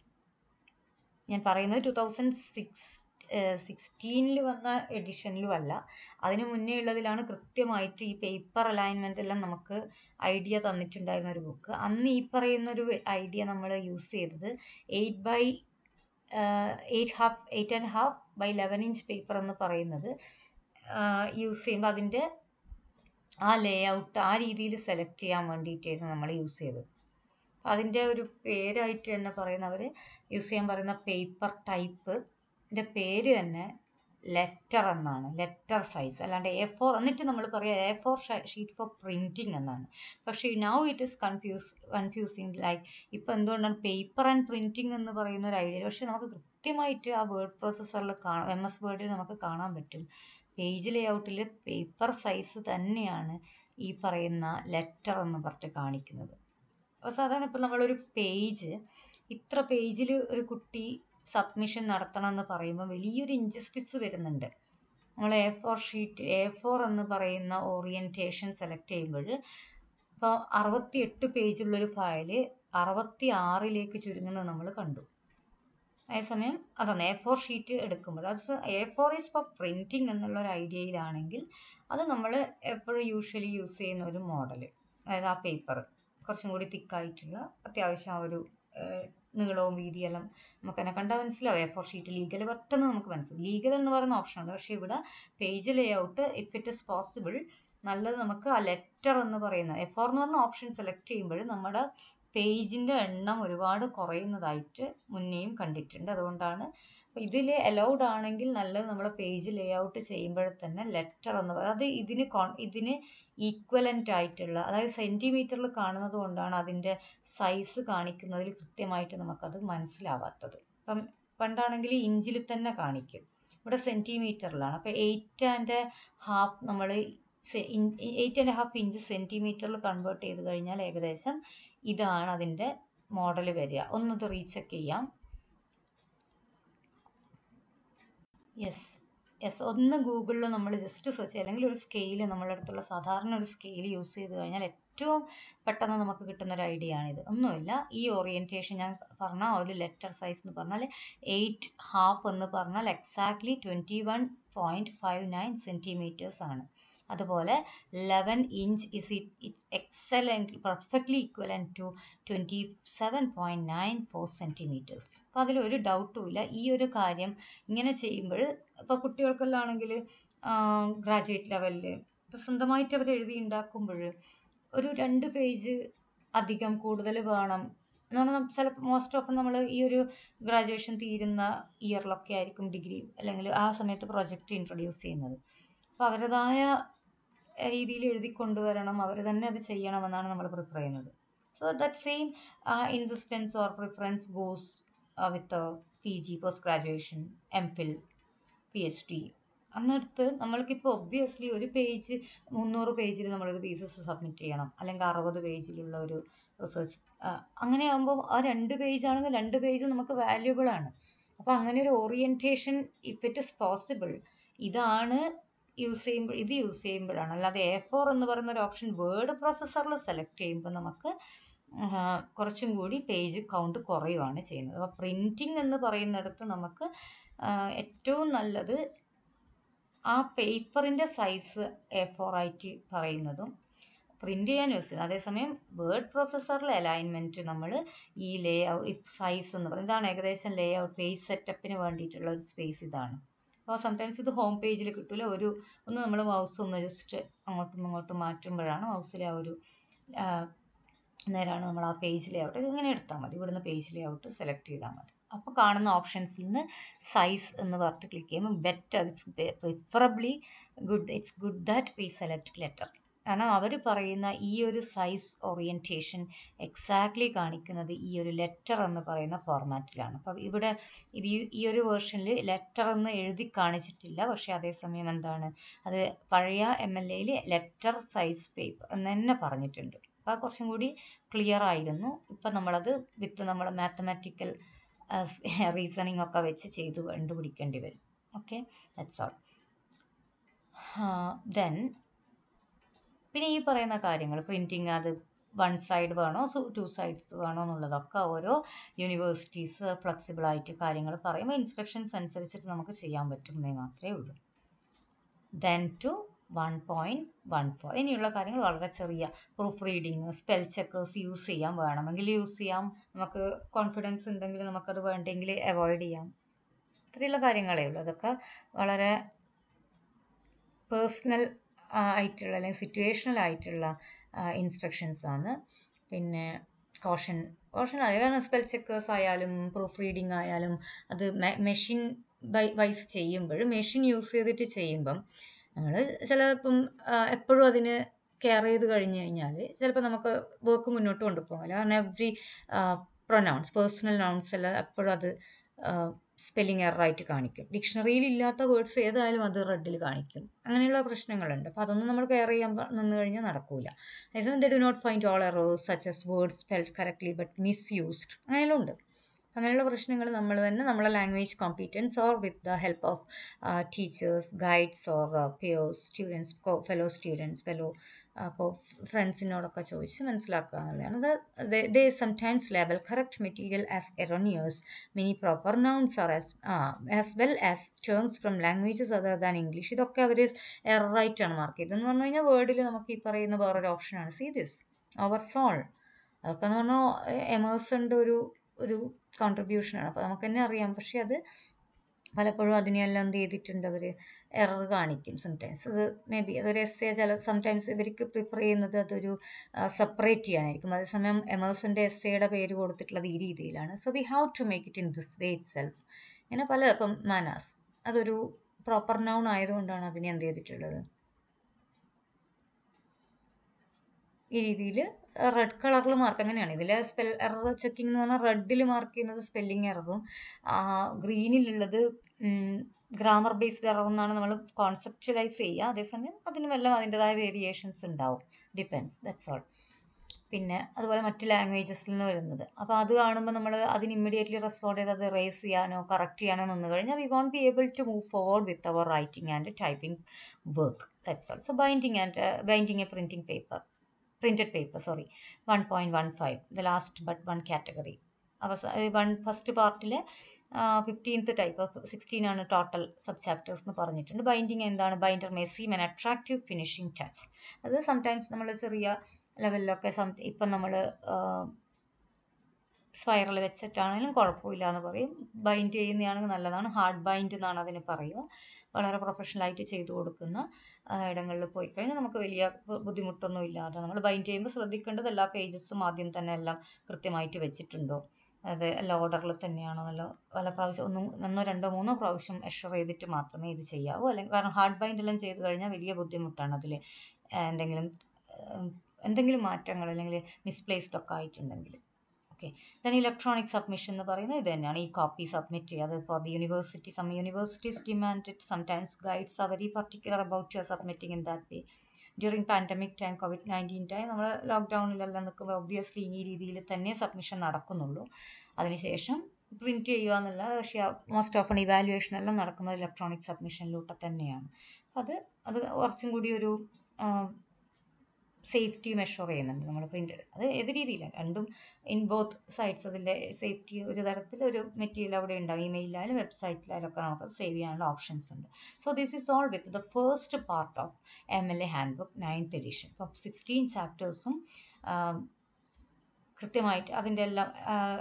ഞാൻ പറയുന്നത് 2016 വന്ന എഡിഷനിലും അല്ല, അതിന് മുന്നേ ഉള്ളതിലാണ് കൃത്യമായിട്ട് ഈ പേപ്പർ അലൈൻമെൻ്റ് എല്ലാം നമുക്ക് ഐഡിയ തന്നിട്ടുണ്ടായിരുന്ന ഒരു ബുക്ക്. അന്ന് ഈ പറയുന്നൊരു ഐഡിയ നമ്മൾ യൂസ് ചെയ്തത് 8.5 by 11 ഇഞ്ച് പേപ്പർ എന്ന് പറയുന്നത് യൂസ് ചെയ്യുമ്പോൾ അതിൻ്റെ ആ ലേഔട്ട് ആ രീതിയിൽ സെലക്ട് ചെയ്യാൻ വേണ്ടിയിട്ടായിരുന്നു നമ്മൾ യൂസ് ചെയ്തത്. അതിൻ്റെ ഒരു പേരായിട്ട് തന്നെ അവർ യൂസ് ചെയ്യാൻ പറയുന്ന പേപ്പർ ടൈപ്പിൻ്റെ പേര് തന്നെ ലെറ്റർ എന്നാണ്, ലെറ്റർ സൈസ്, അല്ലാണ്ട് A4. എന്നിട്ട് നമ്മൾ പറയുക A4 ഷീറ്റ് ഫോർ പ്രിൻറ്റിങ് എന്നാണ്. പക്ഷേ now it is confusing. Like ഇപ്പോൾ എന്തുകൊണ്ടാണ് പേപ്പർ ആൻഡ് പ്രിൻറ്റിങ് എന്ന് പറയുന്ന ഒരു ഐഡിയ. പക്ഷേ നമുക്ക് കൃത്യമായിട്ട് ആ വേർഡ് പ്രോസസ്സറിൽ MS വേർഡിൽ നമുക്ക് കാണാൻ പറ്റും പേജ് ലേഔട്ടിൽ പേപ്പർ സൈസ് തന്നെയാണ് ഈ പറയുന്ന ലെറ്റർ എന്ന് പറഞ്ഞിട്ട് കാണിക്കുന്നത്. അപ്പോൾ സാധാരണ ഇപ്പോൾ നമ്മളൊരു ഇത്ര പേജിൽ ഒരു കുട്ടി സബ്മിഷൻ നടത്തണം എന്ന് പറയുമ്പോൾ വലിയൊരു ഇൻജസ്റ്റിസ് വരുന്നുണ്ട്. നമ്മൾ A4 എന്ന് പറയുന്ന ഓറിയൻറ്റേഷൻ സെലക്ട് ചെയ്യുമ്പോൾ അപ്പോൾ 68 പേജുള്ളൊരു ഫയല് 66 ചുരുങ്ങുന്നത് നമ്മൾ കണ്ടു. അതേസമയം അതാണ് A4 ഷീറ്റ് എടുക്കുമ്പോൾ അത് A4 ഈസ് ഫോർ പ്രിൻറ്റിങ് എന്നുള്ളൊരു ഐഡിയയിലാണെങ്കിൽ അത് നമ്മൾ എപ്പോഴും യൂഷ്വലി യൂസ് ചെയ്യുന്ന ഒരു മോഡൽ, അതായത് ആ പേപ്പർ കുറച്ചും കൂടി തിക്കായിട്ടുള്ള അത്യാവശ്യം ആ ഒരു നീളവും വീതിയെല്ലാം നമുക്ക് തന്നെ കണ്ടാൽ മനസ്സിലാവും. A4 ഷീറ്റ് ലീഗൽ പെട്ടെന്ന് നമുക്ക് മനസ്സിലാവും. ലീഗൽ എന്ന് പറയുന്ന ഓപ്ഷനാണ്. പക്ഷേ ഇവിടെ page Leh out if it is possible നല്ലത് നമുക്ക് ആ ലെറ്റർ എന്ന് പറയുന്ന A4 എന്ന് പറഞ്ഞ ഓപ്ഷൻ സെലക്ട് ചെയ്യുമ്പോൾ നമ്മുടെ പേജിൻ്റെ എണ്ണം ഒരുപാട് കുറയുന്നതായിട്ട് മുന്നേയും കണ്ടിട്ടുണ്ട്. അതുകൊണ്ടാണ് ഇതിൽ അലൗഡ് ആണെങ്കിൽ നല്ലത് നമ്മൾ പേജ് ലേ ഔട്ട് ചെയ്യുമ്പോൾ തന്നെ ലെറ്റർ എന്ന് പറയുന്നത് അത് ഇതിന് ഈക്വലൻ്റ് ആയിട്ടുള്ള, അതായത് സെൻറ്റിമീറ്ററിൽ കാണുന്നത് കൊണ്ടാണ് അതിൻ്റെ സൈസ് കാണിക്കുന്നതിൽ കൃത്യമായിട്ട് നമുക്കത് മനസ്സിലാവാത്തത്. ഇപ്പം പണ്ടാണെങ്കിൽ ഇഞ്ചിൽ തന്നെ കാണിക്കും, ഇവിടെ സെൻറ്റിമീറ്ററിലാണ്. അപ്പോൾ 8.5 നമ്മൾ 8.5 ഇഞ്ച് സെൻറ്റിമീറ്ററിൽ കൺവേർട്ട് ചെയ്ത് കഴിഞ്ഞാൽ ഏകദേശം ഇതാണ് അതിൻ്റെ മോഡൽ വരിക. ഒന്നത് റീചെക്ക് ചെയ്യാം. യെസ് ഒന്ന് ഗൂഗിളിൽ നമ്മൾ ജസ്റ്റ് സെർച്ച് ചെയ്യുക, അല്ലെങ്കിൽ ഒരു സ്കെയിൽ നമ്മളുടെ അടുത്തുള്ള സാധാരണ ഒരു സ്കെയിൽ യൂസ് ചെയ്ത് കഴിഞ്ഞാൽ ഏറ്റവും പെട്ടെന്ന് നമുക്ക് കിട്ടുന്നൊരു ഐഡിയ ആണിത്. ഒന്നുമില്ല, ഈ ഓറിയൻറ്റേഷൻ ഞാൻ പറഞ്ഞ ഒരു ലെറ്റർ സൈസ് എന്ന് പറഞ്ഞാൽ 8.5 എന്ന് പറഞ്ഞാൽ എക്സാക്ട്ലി 21.59 സെൻറ്റിമീറ്റേഴ്സ് ആണ്. അതുപോലെ 11 inch is it excellent perfectly equivalent to 27.94 centimetres. അപ്പോൾ അതിലൊരു ഡൗട്ടും ഇല്ല. ഈ ഒരു കാര്യം ഇങ്ങനെ ചെയ്യുമ്പോൾ ഇപ്പോൾ കുട്ടികൾക്കെല്ലാം ആണെങ്കിൽ ഗ്രാജുവേറ്റ് ലെവലിൽ ഇപ്പോൾ സ്വന്തമായിട്ട് അവർ എഴുതി ഉണ്ടാക്കുമ്പോൾ ഒരു 2 പേജ് അധികം കൂടുതൽ വേണം എന്ന് പറഞ്ഞാൽ ചിലപ്പോൾ മോസ്റ്റ് ഓഫ് നമ്മൾ ഈ ഒരു ഗ്രാജുവേഷൻ തീരുന്ന ഇയറിലൊക്കെ ആയിരിക്കും ഡിഗ്രി അല്ലെങ്കിൽ ആ സമയത്ത് പ്രൊജക്റ്റ് ഇൻട്രൊഡ്യൂസ് ചെയ്യുന്നത്. അപ്പോൾ അവരുടേതായ രീതിയിൽ എഴുതി കൊണ്ടുവരണം, അവർ തന്നെ അത് ചെയ്യണമെന്നാണ് നമ്മൾ പ്രിഫർ ചെയ്യുന്നത്. So that same insistence or preference goes with PG, post graduation, MPhil, PhD. അന്നടുത്ത് നമ്മൾക്കിപ്പോൾ ഒബ്വിയസ്ലി ഒരു പേജ് 300 പേജിൽ നമ്മളൊരു തീസിസ് സബ്മിറ്റ് ചെയ്യണം, അല്ലെങ്കിൽ 60 പേജിലുള്ള ഒരു റിസർച്ച്. അങ്ങനെ ആകുമ്പോൾ ആ 2 പേജാണെങ്കിൽ 2 പേജും നമുക്ക് വാല്യുബിൾ ആണ്. അപ്പോൾ അങ്ങനെ ഒരു orientation if it is possible ഇത് യൂസ് ചെയ്യുമ്പോഴാണ്. അല്ലാതെ A4 എന്ന് പറയുന്ന ഒരു ഓപ്ഷൻ വേർഡ് പ്രോസസ്സറിൽ സെലക്ട് ചെയ്യുമ്പോൾ നമുക്ക് കുറച്ചും കൂടി പേജ് കൗണ്ട് കുറയുകയാണ് ചെയ്യുന്നത്. അപ്പോൾ പ്രിൻറ്റിങ് എന്ന് പറയുന്നിടത്ത് നമുക്ക് ഏറ്റവും നല്ലത് ആ പേപ്പറിൻ്റെ സൈസ് A4 ആയിട്ട് പറയുന്നതും പ്രിൻ്റ് ചെയ്യാൻ യൂസ് ചെയ്യുന്നത്. അതേസമയം വേർഡ് പ്രോസസ്സറിലെ അലൈൻമെൻറ്റ് നമ്മൾ ഈ ലേ ഔട്ട് സൈസ് എന്ന് പറയുന്നത് ഇതാണ് ഏകദേശം ലേ ഔട്ട് പേജ് സെറ്റപ്പിന് വേണ്ടിയിട്ടുള്ള ഒരു സ്പേസ് ഇതാണ്. അപ്പോൾ സംടൈംസ് ഇത് ഹോം പേജിൽ കിട്ടില്ല. ഒന്ന് നമ്മൾ മൗസ് ഒന്ന് ജസ്റ്റ് അങ്ങോട്ടും ഇങ്ങോട്ടും മാറ്റുമ്പോഴാണ് മൗസിലെ ആ ഒരു നേരാണ് നമ്മൾ ആ പേജ് ലേ ഔട്ട് ഇങ്ങനെ എടുത്താൽ മതി. ഇവിടുന്ന് പേജ് ലേ ഔട്ട് സെലക്ട് ചെയ്താൽ മതി. അപ്പോൾ കാണുന്ന ഓപ്ഷൻസിൽ നിന്ന് സൈസ് എന്ന് പറഞ്ഞിട്ട് ക്ലിക്ക് ചെയ്യുമ്പോൾ better, it's preferably it's good that V select letter. കാരണം അവർ പറയുന്ന ഈ ഒരു സൈസ് ഓറിയൻറ്റേഷൻ എക്സാക്ട്ലി കാണിക്കുന്നത് ഈ ഒരു ലെറ്റർ എന്ന് പറയുന്ന ഫോർമാറ്റിലാണ്. അപ്പം ഇവിടെ ഈ ഒരു വേർഷനിൽ ലെറ്റർ എന്ന് എഴുതി കാണിച്ചിട്ടില്ല. പക്ഷേ അതേസമയം എന്താണ് അത് പഴയ MLAയിൽ ലെറ്റർ സൈസ് പേപ്പർ എന്ന് തന്നെ പറഞ്ഞിട്ടുണ്ട്. അപ്പോൾ കുറച്ചും കൂടി ക്ലിയർ ആയിരുന്നു. ഇപ്പം നമ്മളത് വിത്ത് നമ്മുടെ മാത്തമാറ്റിക്കൽ റീസണിങ് ഒക്കെ വെച്ച് ചെയ്ത് കണ്ടുപിടിക്കേണ്ടി വരും. Okay, that's all. ദെൻ പിന്നെ ഈ പറയുന്ന കാര്യങ്ങൾ പ്രിൻറ്റിങ് അത് 1 സൈഡ് വേണോ 2 സൈഡ്സ് വേണോ എന്നുള്ളതൊക്കെ ഓരോ യൂണിവേഴ്സിറ്റീസ് ഫ്ലെക്സിബിളായിട്ട് കാര്യങ്ങൾ പറയുമ്പോൾ ഇൻസ്ട്രക്ഷൻസ് അനുസരിച്ചിട്ട് നമുക്ക് ചെയ്യാൻ പറ്റുന്നേ മാത്രമേ ഉള്ളൂ. ദെൻ ടു 1.14 ഇനിയുള്ള കാര്യങ്ങൾ വളരെ ചെറിയ proof reading, spell checkers use ചെയ്യാൻ വേണമെങ്കിൽ യൂസ് ചെയ്യാം. നമുക്ക് കോൺഫിഡൻസ് ഉണ്ടെങ്കിൽ നമുക്കത് വേണ്ടെങ്കിൽ അവോയ്ഡ് ചെയ്യാം. ഇത്രയുള്ള കാര്യങ്ങളേ ഉള്ളൂ. അതൊക്കെ വളരെ പേഴ്സണൽ ആയിട്ടുള്ള അല്ലെങ്കിൽ സിറ്റുവേഷണൽ ആയിട്ടുള്ള ഇൻസ്ട്രക്ഷൻസാണ്. പിന്നെ കോഷൻ കാരണം സ്പെൽ ചെക്കേഴ്സ് ആയാലും പ്രൂഫ് റീഡിങ് ആയാലും അത് മെഷീൻ വൈസ് ചെയ്യുമ്പോഴും മെഷീൻ യൂസ് ചെയ്തിട്ട് ചെയ്യുമ്പം നമ്മൾ ചിലപ്പം എപ്പോഴും അതിന് കെയർ ചെയ്ത് കഴിഞ്ഞ് കഴിഞ്ഞാൽ ചിലപ്പോൾ നമുക്ക് വർക്ക് മുന്നോട്ട് കൊണ്ടുപോകാമല്ലോ. കാരണം എവ്രി പ്രൊനൗൺസ് പേഴ്സണൽ നൗൺസ് എല്ലാം എപ്പോഴും അത് സ്പെല്ലിംഗ് എററായിട്ട് കാണിക്കും. ഡിക്ഷണറിയിൽ ഇല്ലാത്ത വേർഡ്സ് ഏതായാലും അത് റെഡിൽ കാണിക്കും. അങ്ങനെയുള്ള പ്രശ്നങ്ങളുണ്ട്. അപ്പോൾ അതൊന്നും നമ്മൾ കെയർ ചെയ്യാൻ നിന്ന് കഴിഞ്ഞാൽ നടക്കില്ല. അതേസമയം they do not find all errors such as words spelled correctly but misused അങ്ങനെയെല്ലാം ഉണ്ട്. അങ്ങനെയുള്ള പ്രശ്നങ്ങൾ നമ്മൾ തന്നെ നമ്മളെ language competence or with the help of teachers, guides or peers, students, fellow students, fellow ഫ്രണ്ട്സിനോടൊക്കെ ചോദിച്ച് മനസ്സിലാക്കുക എന്നുള്ളതാണ്. They sometimes label correct material as erroneous. Many proper nouns are as well as terms from languages other than English. ഇതൊക്കെ അവർ എററായിട്ടാണ് mark ചെയ്തത്. എന്ന് പറഞ്ഞു കഴിഞ്ഞാൽ വേർഡിൽ നമുക്ക് ഈ പറയുന്ന വേറൊരു ഓപ്ഷനാണ് സീ ദിസ് അവർ സോൾ. അതൊക്കെ എന്ന് പറഞ്ഞാൽ എമേഴ്സൻ്റെ ഒരു കോൺട്രിബ്യൂഷനാണ്. അപ്പോൾ നമുക്ക് തന്നെ അറിയാം. പക്ഷെ അത് പലപ്പോഴും അതിനെല്ലാം എന്ത് ചെയ്തിട്ടുണ്ട്, അവർ എറർ കാണിക്കും സംടൈംസ്. അത് മേ ബി അതൊരു എസ്സേ സംടൈംസ് ഇവർക്ക് പ്രിഫർ ചെയ്യുന്നത് അതൊരു സെപ്പറേറ്റ് ചെയ്യാനായിരിക്കും. അതേസമയം എമേഴ്സൻ്റെ എസ്സേയുടെ പേര് കൊടുത്തിട്ടുള്ളത് ഈ രീതിയിലാണ്. So we have to make it in this way itself. ഇങ്ങനെ ഇപ്പം മാനാസ് അതൊരു പ്രോപ്പർ നൗൺ ആയതുകൊണ്ടാണ് അതിനെ എന്ത് ചെയ്തിട്ടുള്ളത് ഈ രീതിയിൽ റെഡ് കളറിൽ മാർക്ക്. അങ്ങനെയാണ് ഇതിൽ എറർ ചെക്കിംഗ് എന്ന് പറഞ്ഞാൽ റെഡിൽ മാർക്ക് ചെയ്യുന്നത് സ്പെല്ലിംഗ് എററും, ഗ്രീനിലുള്ളത് ഗ്രാമർ ബേസ്ഡ് എറർ എന്നാണ് നമ്മൾ കോൺസെപ്ച്വലൈസ് ചെയ്യുക. അതേസമയം അതിന് വല്ല അതിൻ്റെതായ വേരിയേഷൻസ് ഉണ്ടാവും, ഡിപ്പെൻസ്, ദാറ്റ്സ് ഓൾ. പിന്നെ അതുപോലെ മറ്റ് ലാംഗ്വേജസിൽ നിന്ന് വരുന്നത്. അപ്പോൾ അത് കാണുമ്പോൾ നമ്മൾ അതിന് ഇമ്മീഡിയറ്റ്ലി റെസ്പോണ്ട് ചെയ്ത് അത് റേസ് ചെയ്യാനോ കറക്റ്റ് ചെയ്യാനോ നിന്ന് കഴിഞ്ഞാൽ we won't be able to move forward with our writing and typing work, that's all. So binding a printed paper, 1.15, the last but one category. First പാർട്ടിൽ 15th ടൈപ്പ് ഓഫ് 16 ആണ് total sub chapters എന്ന് പറഞ്ഞിട്ടുണ്ട്. Binding എന്താണ്? Binder may seam an attractive finishing touch. അത് sometimes നമ്മൾ ചെറിയ ലെവലിലൊക്കെ ഇപ്പം നമ്മൾ സ്പൈറൽ വെച്ചിട്ടാണെങ്കിലും കുഴപ്പമില്ല എന്ന് പറയും. ബൈൻഡ് ചെയ്യുന്നതാണെങ്കിൽ നല്ലതാണ്. ഹാർഡ് ബൈൻഡ് എന്നാണ് അതിന് പറയുക. വളരെ പ്രൊഫഷണലായിട്ട് ചെയ്തു കൊടുക്കുന്ന ഇടങ്ങളിൽ പോയി കഴിഞ്ഞാൽ നമുക്ക് വലിയ ബുദ്ധിമുട്ടൊന്നും ഇല്ലാതെ നമ്മൾ ബൈൻഡ് ചെയ്യുമ്പോൾ ശ്രദ്ധിക്കേണ്ടത് എല്ലാ പേജസും ആദ്യം തന്നെ എല്ലാം കൃത്യമായിട്ട് വെച്ചിട്ടുണ്ടോ, അത് എല്ലാ ഓർഡറിൽ തന്നെയാണോ, പല പ്രാവശ്യം ഒന്നോ രണ്ടോ മൂന്നോ പ്രാവശ്യം മെഷർ ചെയ്തിട്ട് മാത്രമേ ഇത് ചെയ്യാവൂ. അല്ലെങ്കിൽ കാരണം ഹാർഡ് ബൈൻഡ് എല്ലാം ചെയ്ത് കഴിഞ്ഞാൽ വലിയ ബുദ്ധിമുട്ടാണ്. അതിൽ എന്തെങ്കിലും മാറ്റങ്ങൾ അല്ലെങ്കിൽ മിസ്പ്ലേസ്ഡ് ഒക്കെ ആയിട്ടുണ്ടെങ്കിൽ. ഓക്കെ, ദെൻ ഇലക്ട്രോണിക് സബ്മിഷൻ എന്ന് പറയുന്നത് ഇത് തന്നെയാണ്. ഈ കോപ്പി സബ്മിറ്റ് ചെയ്യുക. അത് for the university, some universities demand it. Sometimes guides are very particular about your submitting in that way. During pandemic time, COVID-19 time, നമ്മൾ ലോക്ക്ഡൗണിലെല്ലാം നിൽക്കുമ്പോൾ ഒബ്വിയസ്ലി ഈ രീതിയിൽ തന്നെ സബ്മിഷൻ നടക്കുന്നുള്ളൂ. അതിനുശേഷം പ്രിൻറ്റ് ചെയ്യുക എന്നുള്ള, പക്ഷേ മോസ്റ്റ് ഓഫൺ ഇവാലുവേഷൻ എല്ലാം നടക്കുന്നത് ഇലക്ട്രോണിക് സബ്മിഷനിലൂടെ തന്നെയാണ്. അത് കുറച്ചും കൂടി ഒരു സേഫ്റ്റി മെഷർ ചെയ്യുന്നുണ്ട് നമ്മൾ പ്രിൻ്റ്. അത് ഏത് രീതിയിലാണ് രണ്ടും ഇൻ ബോത്ത് സൈഡ്സ്. അതിൻ്റെ സേഫ്റ്റി ഒരു തരത്തിൽ ഒരു മെറ്റീരിയൽ അവിടെ ഉണ്ടാവും. ഇമെയിലായാലും വെബ്സൈറ്റിലായാലും ഒക്കെ നമുക്ക് സേവ് ചെയ്യാനുള്ള ഓപ്ഷൻസ് ഉണ്ട്. So this is all with the first part of MLA hand book 9th edition. ഇപ്പം 16 ചാപ്റ്റേഴ്സും കൃത്യമായിട്ട് അതിൻ്റെ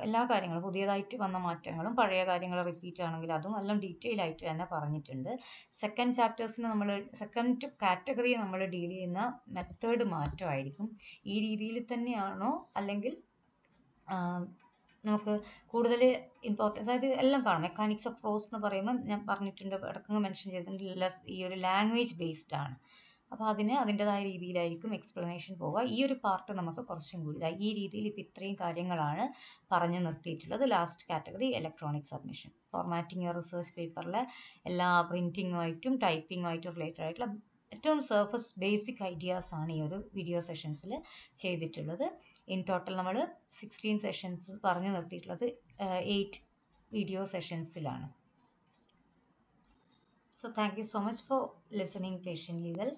എല്ലാ കാര്യങ്ങളും, പുതിയതായിട്ട് വന്ന മാറ്റങ്ങളും പഴയ കാര്യങ്ങൾ റിപ്പീറ്റ് ആണെങ്കിൽ അതും എല്ലാം ഡീറ്റെയിൽ ആയിട്ട് തന്നെ പറഞ്ഞിട്ടുണ്ട്. സെക്കൻഡ് കാറ്റഗറിയെ നമ്മൾ ഡീൽ ചെയ്യുന്ന മെത്തേഡ് മാറ്റമായിരിക്കും. ഈ രീതിയിൽ തന്നെയാണോ അല്ലെങ്കിൽ നമുക്ക് കൂടുതൽ ഇമ്പോർട്ടൻസ്, അതായത് എല്ലാം കാണും. മെക്കാനിക്സ് ഓഫ് പ്രോസ് എന്ന് പറയുമ്പോൾ ഞാൻ പറഞ്ഞിട്ടുണ്ട്, ഇടയ്ക്ക് മെൻഷൻ ചെയ്തിട്ടുണ്ട്, ഈ ഒരു ലാംഗ്വേജ് ബേസ്ഡ് ആണ്. അപ്പോൾ അതിൻ്റെതായ രീതിയിലായിരിക്കും എക്സ്പ്ലനേഷൻ പോവുക. ഈ ഒരു പാർട്ട് നമുക്ക് കുറച്ചും കൂടി ഈ രീതിയിൽ ഇപ്പോൾ ഇത്രയും കാര്യങ്ങളാണ് പറഞ്ഞു നിർത്തിയിട്ടുള്ളത്. Last category electronic submission. Formatting your research പേപ്പറിലെ എല്ലാ പ്രിൻറ്റിങ്ങുമായിട്ടും ടൈപ്പിങ്ങുമായിട്ടും റിലേറ്റഡ് ആയിട്ടുള്ള ഏറ്റവും സർഫസ് ബേസിക് ഐഡിയാസ് ആണ് ഈ ഒരു വീഡിയോ സെഷൻസിൽ ചെയ്തിട്ടുള്ളത്. ഇൻ ടോട്ടൽ നമ്മൾ 16 സെഷൻസ് പറഞ്ഞു നിർത്തിയിട്ടുള്ളത് 8 വീഡിയോ സെഷൻസിലാണ്. So thank you so much for listening patiently well.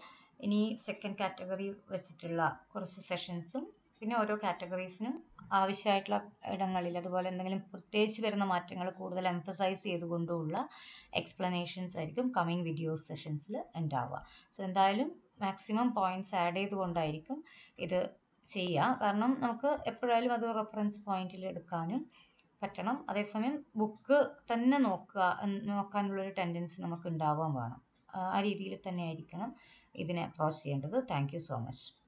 ഇനി സെക്കൻഡ് കാറ്റഗറി വെച്ചിട്ടുള്ള കുറച്ച് സെഷൻസും പിന്നെ ഓരോ കാറ്റഗറീസിനും ആവശ്യമായിട്ടുള്ള ഇടങ്ങളിൽ അതുപോലെ എന്തെങ്കിലും പ്രത്യേകിച്ച് വരുന്ന മാറ്റങ്ങൾ കൂടുതൽ എംഫസൈസ് ചെയ്തുകൊണ്ടുള്ള എക്സ്പ്ലനേഷൻസ് ആയിരിക്കും കമ്മിങ് വീഡിയോ സെഷൻസിൽ ഉണ്ടാവുക. സോ എന്തായാലും മാക്സിമം പോയിൻറ്റ്സ് ആഡ് ചെയ്തുകൊണ്ടായിരിക്കും ഇത് ചെയ്യുക. കാരണം നമുക്ക് എപ്പോഴായാലും അത് റെഫറൻസ് പോയിന്റിൽ എടുക്കാനും പറ്റണം. അതേസമയം ബുക്ക് തന്നെ നോക്കാനുള്ളൊരു ടെൻഡൻസി നമുക്ക് ഉണ്ടാവാൻ വേണം. ആ രീതിയിൽ തന്നെ ആയിരിക്കണം ഇതിനെ അപ്രോച്ച് ചെയ്യേണ്ടത്. Thank you so much.